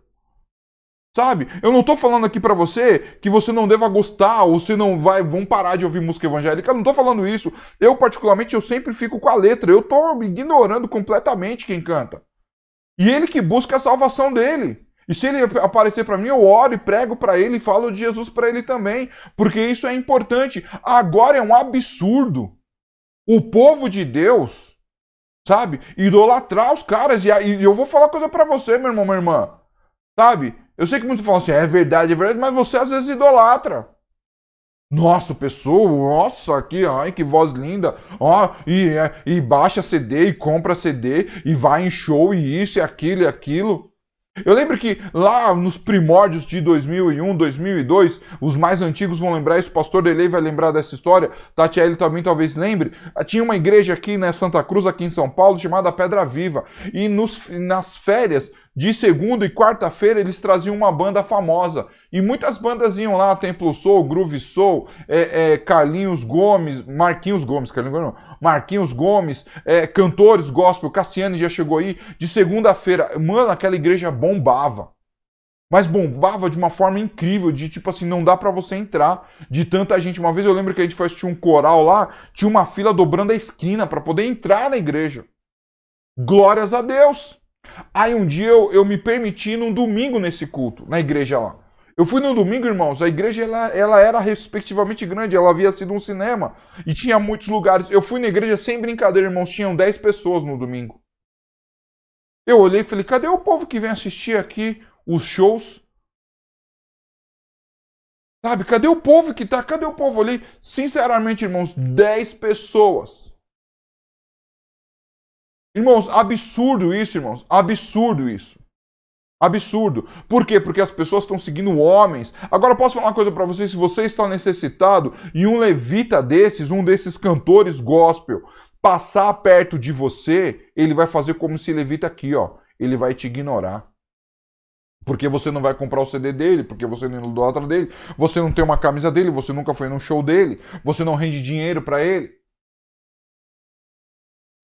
Sabe? Eu não tô falando aqui pra você que você não deva gostar ou você não vão parar de ouvir música evangélica. Eu não tô falando isso. Eu, particularmente, eu sempre fico com a letra. Eu tô ignorando completamente quem canta. E ele que busca a salvação dele. E se ele aparecer para mim, eu oro e prego para ele e falo de Jesus para ele também, porque isso é importante. Agora é um absurdo o povo de Deus, sabe, idolatrar os caras. E eu vou falar uma coisa para você, meu irmão, minha irmã, sabe? Eu sei que muitos falam assim, é verdade, mas você às vezes idolatra. Nossa, pessoa, nossa, aqui, ai, que voz linda. Ó, e baixa CD, e compra CD, e vai em show, e isso, e aquilo, e aquilo. Eu lembro que lá nos primórdios de 2001, 2002, os mais antigos vão lembrar isso, o pastor Delei vai lembrar dessa história, Tatiele também talvez lembre, tinha uma igreja aqui na Santa Cruz, aqui em São Paulo, chamada Pedra Viva, e nas férias de segunda e quarta-feira eles traziam uma banda famosa, e muitas bandas iam lá, Templo Soul, Groove Soul, Carlinhos Gomes, Marquinhos Gomes, cantores gospel, Cassiane já chegou aí, de segunda-feira, mano, aquela igreja bombava. Mas bombava de uma forma incrível, de tipo assim, não dá pra você entrar, de tanta gente. Uma vez eu lembro que a gente foi assistir um coral lá, tinha uma fila dobrando a esquina pra poder entrar na igreja. Glórias a Deus! Aí um dia eu me permiti ir num domingo nesse culto, na igreja lá. Eu fui no domingo, irmãos, a igreja ela era respectivamente grande, ela havia sido um cinema e tinha muitos lugares. Eu fui na igreja sem brincadeira, irmãos, tinham 10 pessoas no domingo. Eu olhei e falei, cadê o povo que vem assistir aqui os shows? Sabe, cadê o povo que tá? Cadê o povo? Eu olhei, sinceramente, irmãos, 10 pessoas. Irmãos, absurdo isso, irmãos, absurdo isso. Absurdo. Por quê? Porque as pessoas estão seguindo homens. Agora eu posso falar uma coisa para vocês, se você está necessitado e um levita desses, um desses cantores gospel, passar perto de você, ele vai fazer como esse levita aqui, ó. Ele vai te ignorar. Porque você não vai comprar o CD dele, porque você não idolatra dele, você não tem uma camisa dele, você nunca foi num show dele, você não rende dinheiro para ele.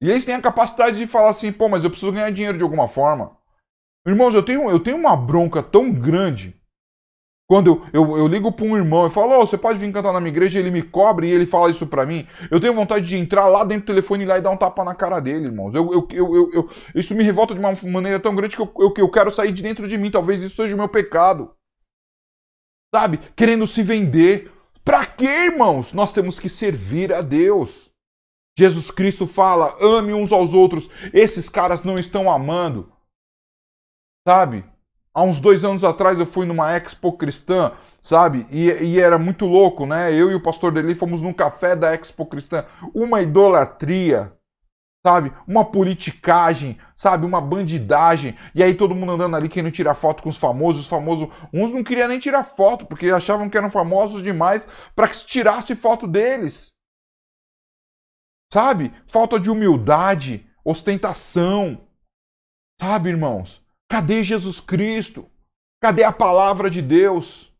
E eles têm a capacidade de falar assim, pô, mas eu preciso ganhar dinheiro de alguma forma. Irmãos, eu tenho uma bronca tão grande. Quando eu ligo para um irmão e falo, oh, você pode vir cantar na minha igreja, ele me cobre e ele fala isso para mim. Eu tenho vontade de entrar lá dentro do telefone e ir lá e dar um tapa na cara dele, irmãos. Isso me revolta de uma maneira tão grande que eu quero sair de dentro de mim. Talvez isso seja o meu pecado. Sabe? Querendo se vender. Para quê, irmãos? Nós temos que servir a Deus. Jesus Cristo fala, ame uns aos outros. Esses caras não estão amando. Sabe? Há uns 2 anos atrás eu fui numa expo cristã, sabe? E era muito louco, né? Eu e o pastor Deli fomos num café da expo cristã. Uma idolatria, sabe? Uma politicagem, sabe? Uma bandidagem. E aí todo mundo andando ali querendo tirar foto com os famosos. Uns não queriam nem tirar foto, porque achavam que eram famosos demais para que se tirasse foto deles. Sabe? Falta de humildade, ostentação. Sabe, irmãos? Cadê Jesus Cristo? Cadê a palavra de Deus?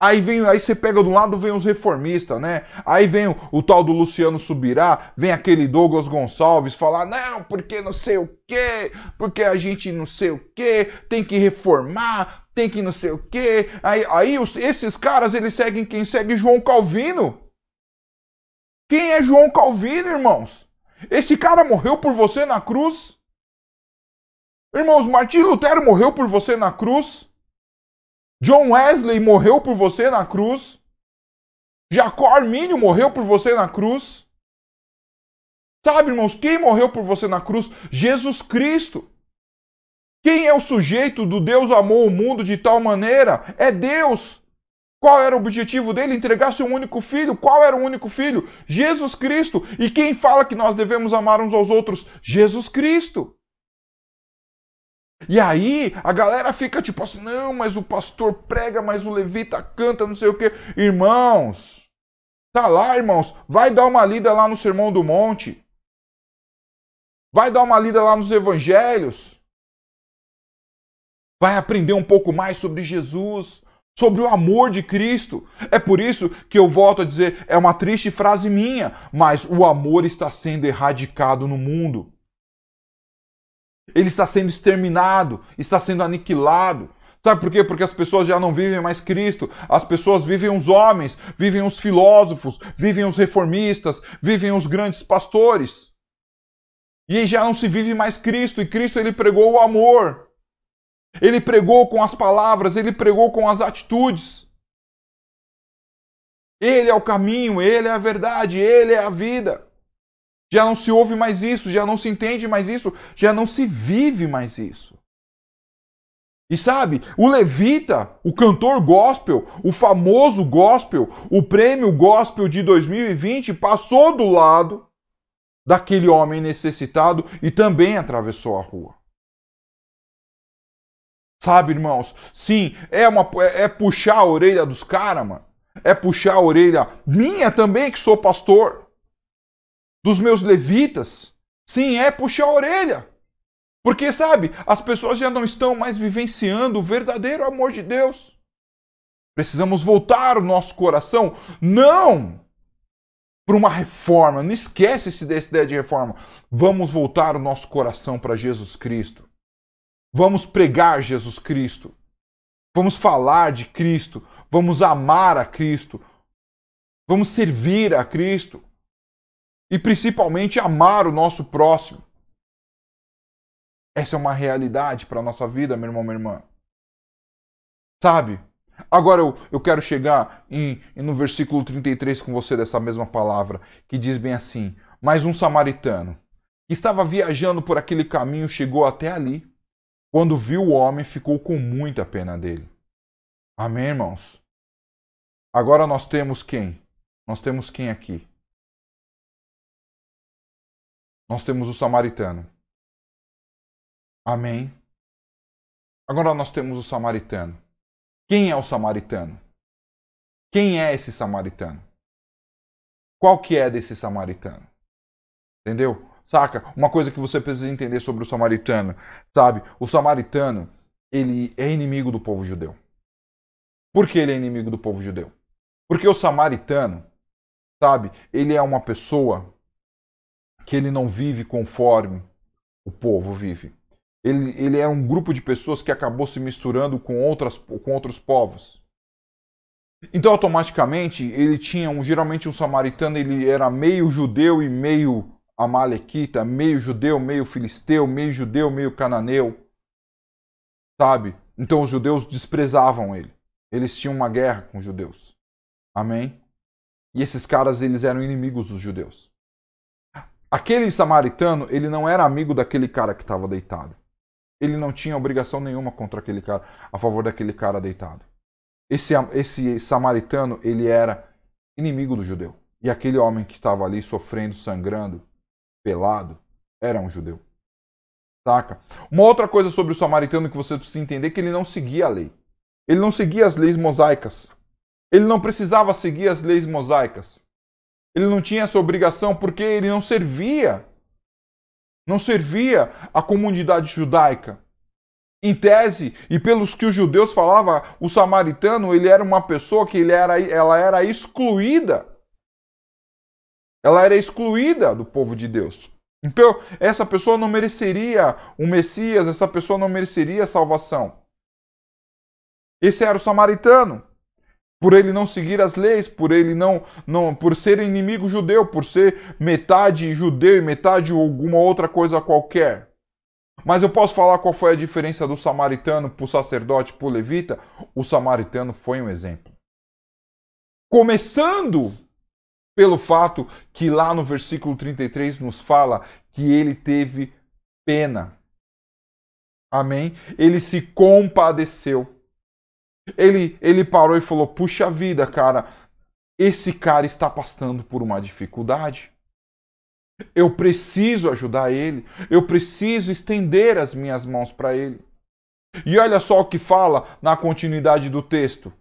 Aí você pega do lado, vem os reformistas, né? Aí vem o tal do Luciano Subirá, vem aquele Douglas Gonçalves falar, não, porque não sei o quê, porque a gente não sei o quê, tem que reformar, tem que não sei o quê. Esses caras, eles seguem quem? Segue João Calvino. Quem é João Calvino, irmãos? Esse cara morreu por você na cruz? Irmãos, Martim Lutero morreu por você na cruz. John Wesley morreu por você na cruz. Jacó Armínio morreu por você na cruz. Sabe, irmãos, quem morreu por você na cruz? Jesus Cristo. Quem é o sujeito do Deus amou o mundo de tal maneira? É Deus. Qual era o objetivo dele? Entregar seu único filho. Qual era o único filho? Jesus Cristo. E quem fala que nós devemos amar uns aos outros? Jesus Cristo. E aí, a galera fica tipo assim, não, mas o pastor prega, mas o levita canta, não sei o quê. Irmãos, tá lá, irmãos, vai dar uma lida lá no Sermão do Monte. Vai dar uma lida lá nos Evangelhos. Vai aprender um pouco mais sobre Jesus, sobre o amor de Cristo. É por isso que eu volto a dizer, é uma triste frase minha, mas o amor está sendo erradicado no mundo. Ele está sendo exterminado, está sendo aniquilado. Sabe por quê? Porque as pessoas já não vivem mais Cristo. As pessoas vivem os homens, vivem os filósofos, vivem os reformistas, vivem os grandes pastores. E já não se vive mais Cristo. E Cristo, ele pregou o amor. Ele pregou com as palavras, ele pregou com as atitudes. Ele é o caminho, ele é a verdade, ele é a vida. Já não se ouve mais isso, já não se entende mais isso, já não se vive mais isso. E sabe, o levita, o cantor gospel, o famoso gospel, o prêmio gospel de 2020 passou do lado daquele homem necessitado e também atravessou a rua. Sabe, irmãos? Sim, é puxar a orelha dos caras, mano. É puxar a orelha minha também, que sou pastor. Dos meus levitas. Sim, é puxar a orelha. Porque, sabe, as pessoas já não estão mais vivenciando o verdadeiro amor de Deus. Precisamos voltar o nosso coração, não para uma reforma. Não esquece essa ideia de reforma. Vamos voltar o nosso coração para Jesus Cristo. Vamos pregar Jesus Cristo. Vamos falar de Cristo. Vamos amar a Cristo. Vamos servir a Cristo. E principalmente amar o nosso próximo. Essa é uma realidade para a nossa vida, meu irmão, minha irmã. Sabe? Agora eu quero chegar no versículo 33 com você dessa mesma palavra, que diz bem assim: mas um samaritano, que estava viajando por aquele caminho, chegou até ali. Quando viu o homem, ficou com muita pena dele. Amém, irmãos? Agora nós temos quem? Nós temos quem aqui? Nós temos o samaritano. Amém? Agora nós temos o samaritano. Quem é o samaritano? Quem é esse samaritano? Qual que é desse samaritano? Entendeu? Saca? Uma coisa que você precisa entender sobre o samaritano, sabe? O samaritano, ele é inimigo do povo judeu. Por que ele é inimigo do povo judeu? Porque o samaritano, sabe? Ele é uma pessoa que ele não vive conforme o povo vive. Ele é um grupo de pessoas que acabou se misturando com outros povos. Então, automaticamente, ele tinha geralmente um samaritano, ele era meio judeu e meio amalequita, meio judeu, meio filisteu, meio judeu, meio cananeu. Sabe? Então, os judeus desprezavam ele. Eles tinham uma guerra com os judeus. Amém? E esses caras, eles eram inimigos dos judeus. Aquele samaritano, ele não era amigo daquele cara que estava deitado. Ele não tinha obrigação nenhuma contra aquele cara, a favor daquele cara deitado. Esse samaritano, ele era inimigo do judeu. E aquele homem que estava ali sofrendo, sangrando, pelado, era um judeu. Saca? Uma outra coisa sobre o samaritano que você precisa entender é que ele não seguia a lei. Ele não seguia as leis mosaicas. Ele não precisava seguir as leis mosaicas. Ele não tinha essa obrigação porque ele não servia a comunidade judaica. Em tese, e pelos que os judeus falavam, o samaritano, ele era uma pessoa que ela era excluída. Ela era excluída do povo de Deus. Então, essa pessoa não mereceria o Messias, essa pessoa não mereceria a salvação. Esse era o samaritano. Por ele não seguir as leis, por ser inimigo judeu, por ser metade judeu e metade alguma outra coisa qualquer. Mas eu posso falar qual foi a diferença do samaritano para o sacerdote, para o levita? O samaritano foi um exemplo. Começando pelo fato que lá no versículo 33 nos fala que ele teve pena. Amém? Ele se compadeceu. Ele parou e falou: puxa vida, cara, esse cara está passando por uma dificuldade. Eu preciso ajudar ele. Eu preciso estender as minhas mãos para ele. E olha só o que fala na continuidade do texto.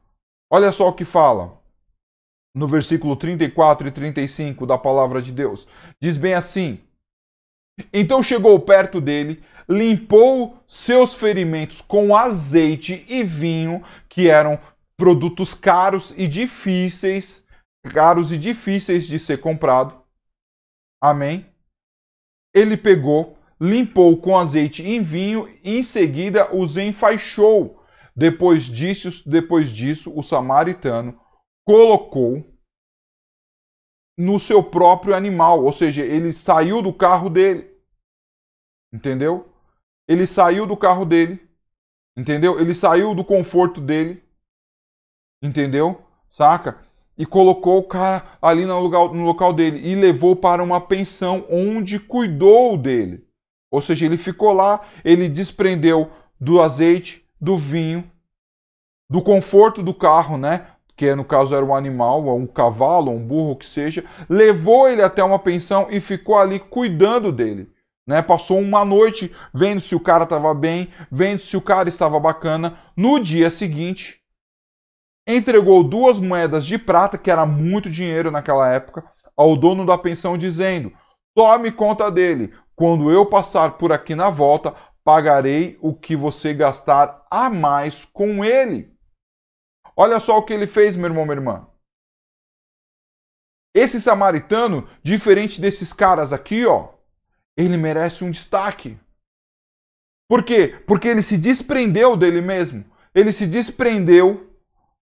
Olha só o que fala no versículo 34 e 35 da palavra de Deus. Diz bem assim: então chegou perto dele, limpou seus ferimentos com azeite e vinho, que eram produtos caros e difíceis de ser comprado. Amém? Ele pegou, limpou com azeite e vinho e em seguida os enfaixou. Depois disso, o samaritano colocou no seu próprio animal, ou seja, ele saiu do carro dele. Entendeu? Ele saiu do carro dele Entendeu? Ele saiu do conforto dele. Entendeu? Saca? E colocou o cara ali no local dele. E levou para uma pensão onde cuidou dele. Ou seja, ele ficou lá, ele desprendeu do azeite, do vinho, do conforto do carro, né? Que no caso era um animal, um cavalo, um burro, o que seja. Levou ele até uma pensão e ficou ali cuidando dele. Né? Passou uma noite vendo se o cara estava bem, vendo se o cara estava bacana. No dia seguinte, entregou 2 moedas de prata, que era muito dinheiro naquela época, ao dono da pensão, dizendo: tome conta dele. Quando eu passar por aqui na volta, pagarei o que você gastar a mais com ele. Olha só o que ele fez, meu irmão, minha irmã. Esse samaritano, diferente desses caras aqui, ó, ele merece um destaque. Por quê? Porque ele se desprendeu dele mesmo. Ele se desprendeu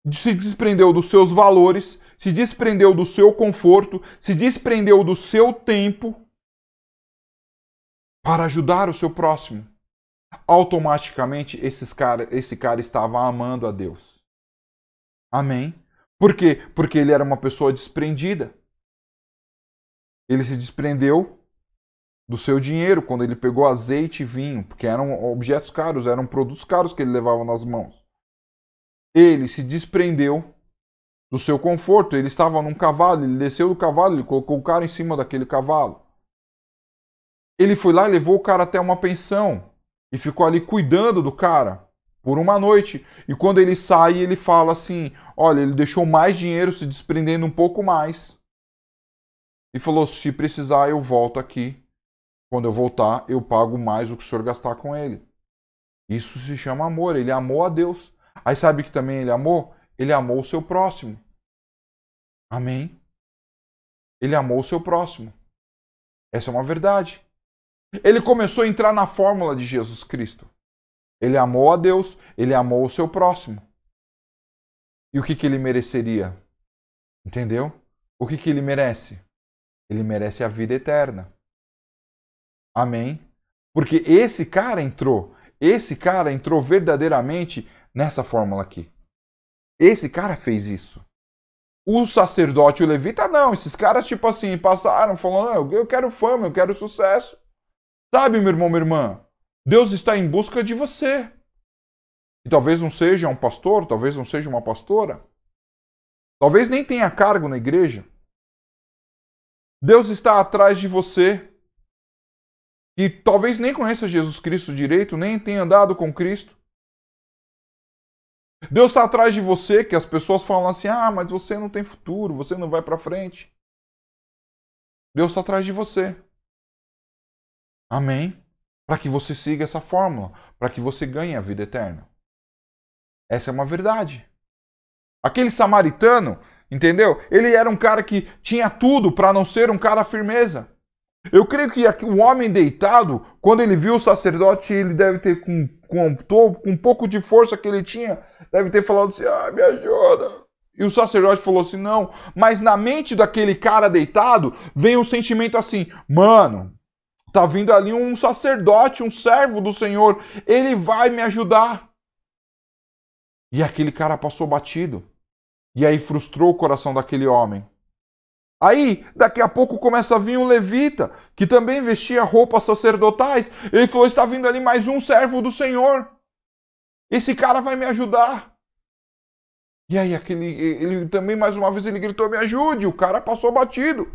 dos seus valores, se desprendeu do seu conforto, se desprendeu do seu tempo para ajudar o seu próximo. Automaticamente esse cara estava amando a Deus. Amém? Por quê? Porque ele era uma pessoa desprendida. Ele se desprendeu do seu dinheiro quando ele pegou azeite e vinho, porque eram objetos caros, eram produtos caros que ele levava nas mãos. Ele se desprendeu do seu conforto. Ele estava num cavalo, ele desceu do cavalo, ele colocou o cara em cima daquele cavalo. Ele foi lá e levou o cara até uma pensão e ficou ali cuidando do cara por uma noite. E quando ele sai, ele fala assim: olha, ele deixou mais dinheiro, se desprendendo um pouco mais. E falou: se precisar, eu volto aqui. Quando eu voltar, eu pago mais o que o senhor gastar com ele. Isso se chama amor. Ele amou a Deus. Aí sabe que também ele amou? Ele amou o seu próximo. Amém? Ele amou o seu próximo. Essa é uma verdade. Ele começou a entrar na fórmula de Jesus Cristo. Ele amou a Deus, ele amou o seu próximo. E o que ele mereceria? Entendeu? O que ele merece? Ele merece a vida eterna. Amém? Porque esse cara entrou verdadeiramente nessa fórmula aqui. Esse cara fez isso. O sacerdote e o levita, não. Esses caras, tipo assim, passaram falando: eu quero fama, eu quero sucesso. Sabe, meu irmão, minha irmã? Deus está em busca de você. E talvez não seja um pastor, talvez não seja uma pastora. Talvez nem tenha cargo na igreja. Deus está atrás de você. E talvez nem conheça Jesus Cristo direito, nem tenha andado com Cristo. Deus está atrás de você, que as pessoas falam assim: ah, mas você não tem futuro, você não vai para frente. Deus está atrás de você. Amém? Para que você siga essa fórmula, para que você ganhe a vida eterna. Essa é uma verdade. Aquele samaritano, entendeu? Ele era um cara que tinha tudo para não ser um cara firmeza. Eu creio que o homem deitado, quando ele viu o sacerdote, ele deve ter, com um pouco de força que ele tinha, deve ter falado assim: ah, me ajuda. E o sacerdote falou assim: não. Mas na mente daquele cara deitado, vem um sentimento assim: mano, tá vindo ali um sacerdote, um servo do Senhor, ele vai me ajudar. E aquele cara passou batido. E aí frustrou o coração daquele homem. Aí, daqui a pouco começa a vir um levita, que também vestia roupas sacerdotais. Ele falou: está vindo ali mais um servo do Senhor. Esse cara vai me ajudar. E aí, ele também, mais uma vez, ele gritou: me ajude. O cara passou batido.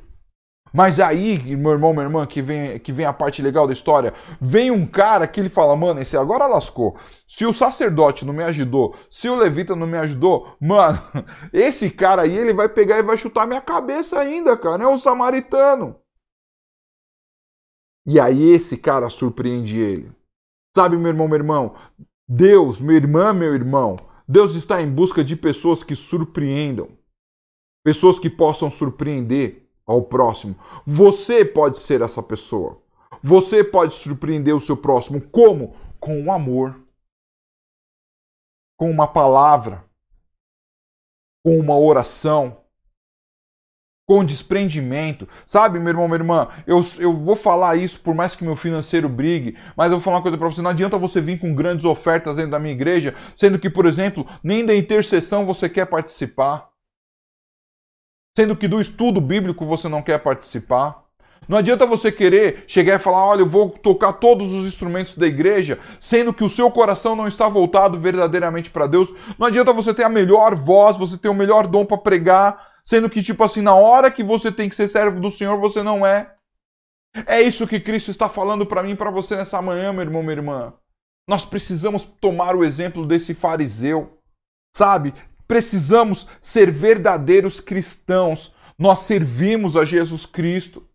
Mas aí, meu irmão, minha irmã, que vem a parte legal da história, vem um cara que ele fala: mano, esse agora lascou. Se o sacerdote não me ajudou, se o levita não me ajudou, mano, esse cara aí, ele vai pegar e vai chutar minha cabeça ainda, cara. É um samaritano. E aí esse cara surpreende ele. Sabe, meu irmão, meu irmão, Deus, minha irmã, meu irmão, Deus está em busca de pessoas que surpreendam. Pessoas que possam surpreender ao próximo. Você pode ser essa pessoa. Você pode surpreender o seu próximo. Como? Com um amor. Com uma palavra. Com uma oração. com desprendimento. Sabe, meu irmão, minha irmã, eu vou falar isso por mais que meu financeiro brigue, mas eu vou falar uma coisa para você, não adianta você vir com grandes ofertas dentro da minha igreja, sendo que, por exemplo, nem da intercessão você quer participar. Sendo que do estudo bíblico você não quer participar. Não adianta você querer chegar e falar, olha, eu vou tocar todos os instrumentos da igreja, sendo que o seu coração não está voltado verdadeiramente para Deus. Não adianta você ter a melhor voz, você ter o melhor dom para pregar, sendo que, tipo assim, na hora que você tem que ser servo do Senhor, você não é. É isso que Cristo está falando para mim e para você nessa manhã, meu irmão, minha irmã. Nós precisamos tomar o exemplo desse fariseu, sabe? Precisamos ser verdadeiros cristãos. Nós servimos a Jesus Cristo.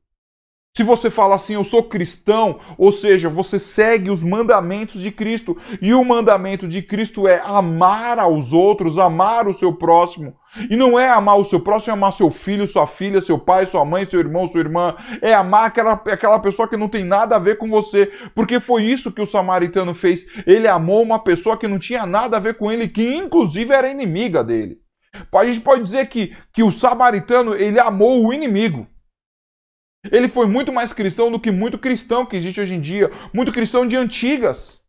Se você fala assim, eu sou cristão, ou seja, você segue os mandamentos de Cristo. E o mandamento de Cristo é amar aos outros, amar o seu próximo. E não é amar o seu próximo, é amar seu filho, sua filha, seu pai, sua mãe, seu irmão, sua irmã. É amar aquela pessoa que não tem nada a ver com você. Porque foi isso que o samaritano fez. Ele amou uma pessoa que não tinha nada a ver com ele, que inclusive era inimiga dele. A gente pode dizer que o samaritano, ele amou o inimigo. Ele foi muito mais cristão do que muito cristão que existe hoje em dia. Muito cristão de antigas.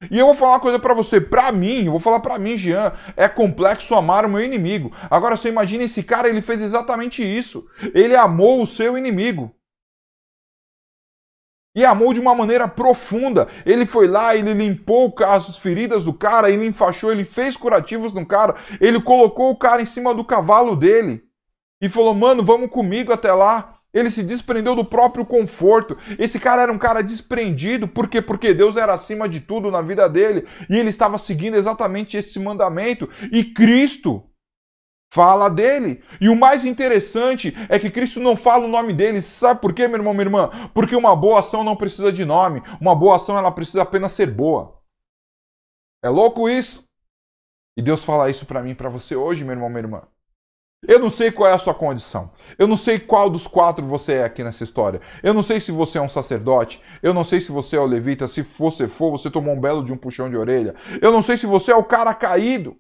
E eu vou falar uma coisa pra você. Pra mim, eu vou falar pra mim, Jean, é complexo amar o meu inimigo. Agora, você imagina esse cara, ele fez exatamente isso. Ele amou o seu inimigo. E amou de uma maneira profunda. Ele foi lá, ele limpou as feridas do cara, ele enfaixou, ele fez curativos no cara. Ele colocou o cara em cima do cavalo dele. E falou, mano, vamos comigo até lá. Ele se desprendeu do próprio conforto. Esse cara era um cara desprendido. Por quê? Porque Deus era acima de tudo na vida dele. E ele estava seguindo exatamente esse mandamento. E Cristo fala dele. E o mais interessante é que Cristo não fala o nome dele. Sabe por quê, meu irmão, minha irmã? Porque uma boa ação não precisa de nome. Uma boa ação, ela precisa apenas ser boa. É louco isso? E Deus fala isso para mim e para você hoje, meu irmão, minha irmã. Eu não sei qual é a sua condição. Eu não sei qual dos 4 você é aqui nessa história. Eu não sei se você é um sacerdote. Eu não sei se você é o levita. Se você for, você tomou um belo de um puxão de orelha. Eu não sei se você é o cara caído.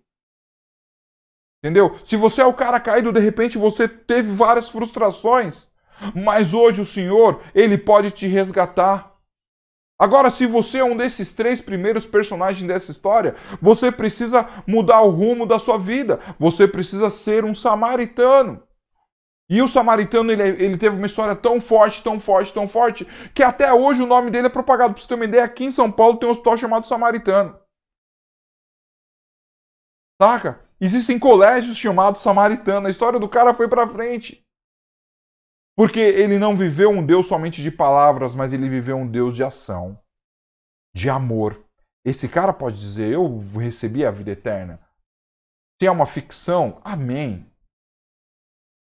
Entendeu? Se você é o cara caído, de repente você teve várias frustrações. Mas hoje o Senhor, Ele pode te resgatar. Agora, se você é um desses 3 primeiros personagens dessa história, você precisa mudar o rumo da sua vida. Você precisa ser um samaritano. E o samaritano, ele teve uma história tão forte, tão forte, tão forte, que até hoje o nome dele é propagado. Pra você ter uma ideia, aqui em São Paulo tem um hospital chamado Samaritano. Saca? Existem colégios chamados Samaritano. A história do cara foi pra frente. Porque ele não viveu um Deus somente de palavras, mas ele viveu um Deus de ação, de amor. Esse cara pode dizer, eu recebi a vida eterna. Se é uma ficção, amém.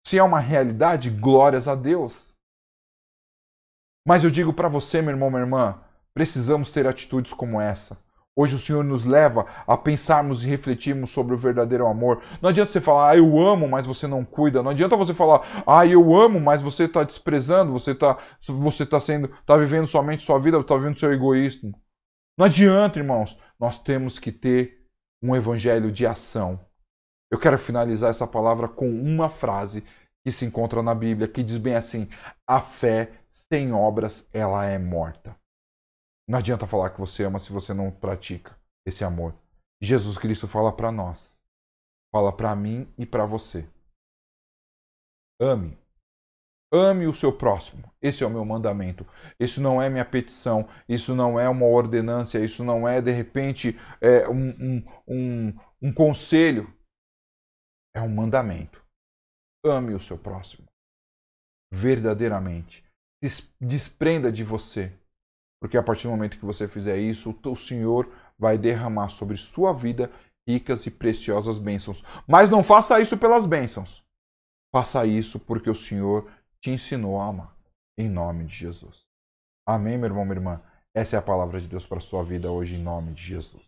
Se é uma realidade, glórias a Deus. Mas eu digo para você, meu irmão, minha irmã, precisamos ter atitudes como essa. Hoje o Senhor nos leva a pensarmos e refletirmos sobre o verdadeiro amor. Não adianta você falar, eu amo, mas você não cuida. Não adianta você falar, eu amo, mas você está desprezando, você está vivendo somente sua vida, está vivendo seu egoísmo. Não adianta, irmãos. Nós temos que ter um evangelho de ação. Eu quero finalizar essa palavra com uma frase que se encontra na Bíblia, que diz bem assim, a fé sem obras, ela é morta. Não adianta falar que você ama se você não pratica esse amor. Jesus Cristo fala para nós. Fala para mim e para você. Ame. Ame o seu próximo. Esse é o meu mandamento. Isso não é minha petição. Isso não é uma ordenância. Isso não é, de repente, um conselho. É um mandamento. Ame o seu próximo. Verdadeiramente. Desprenda de você. Porque a partir do momento que você fizer isso, o Senhor vai derramar sobre sua vida ricas e preciosas bênçãos. Mas não faça isso pelas bênçãos. Faça isso porque o Senhor te ensinou a amar. Em nome de Jesus. Amém, meu irmão, minha irmã? Essa é a palavra de Deus para a sua vida hoje, em nome de Jesus.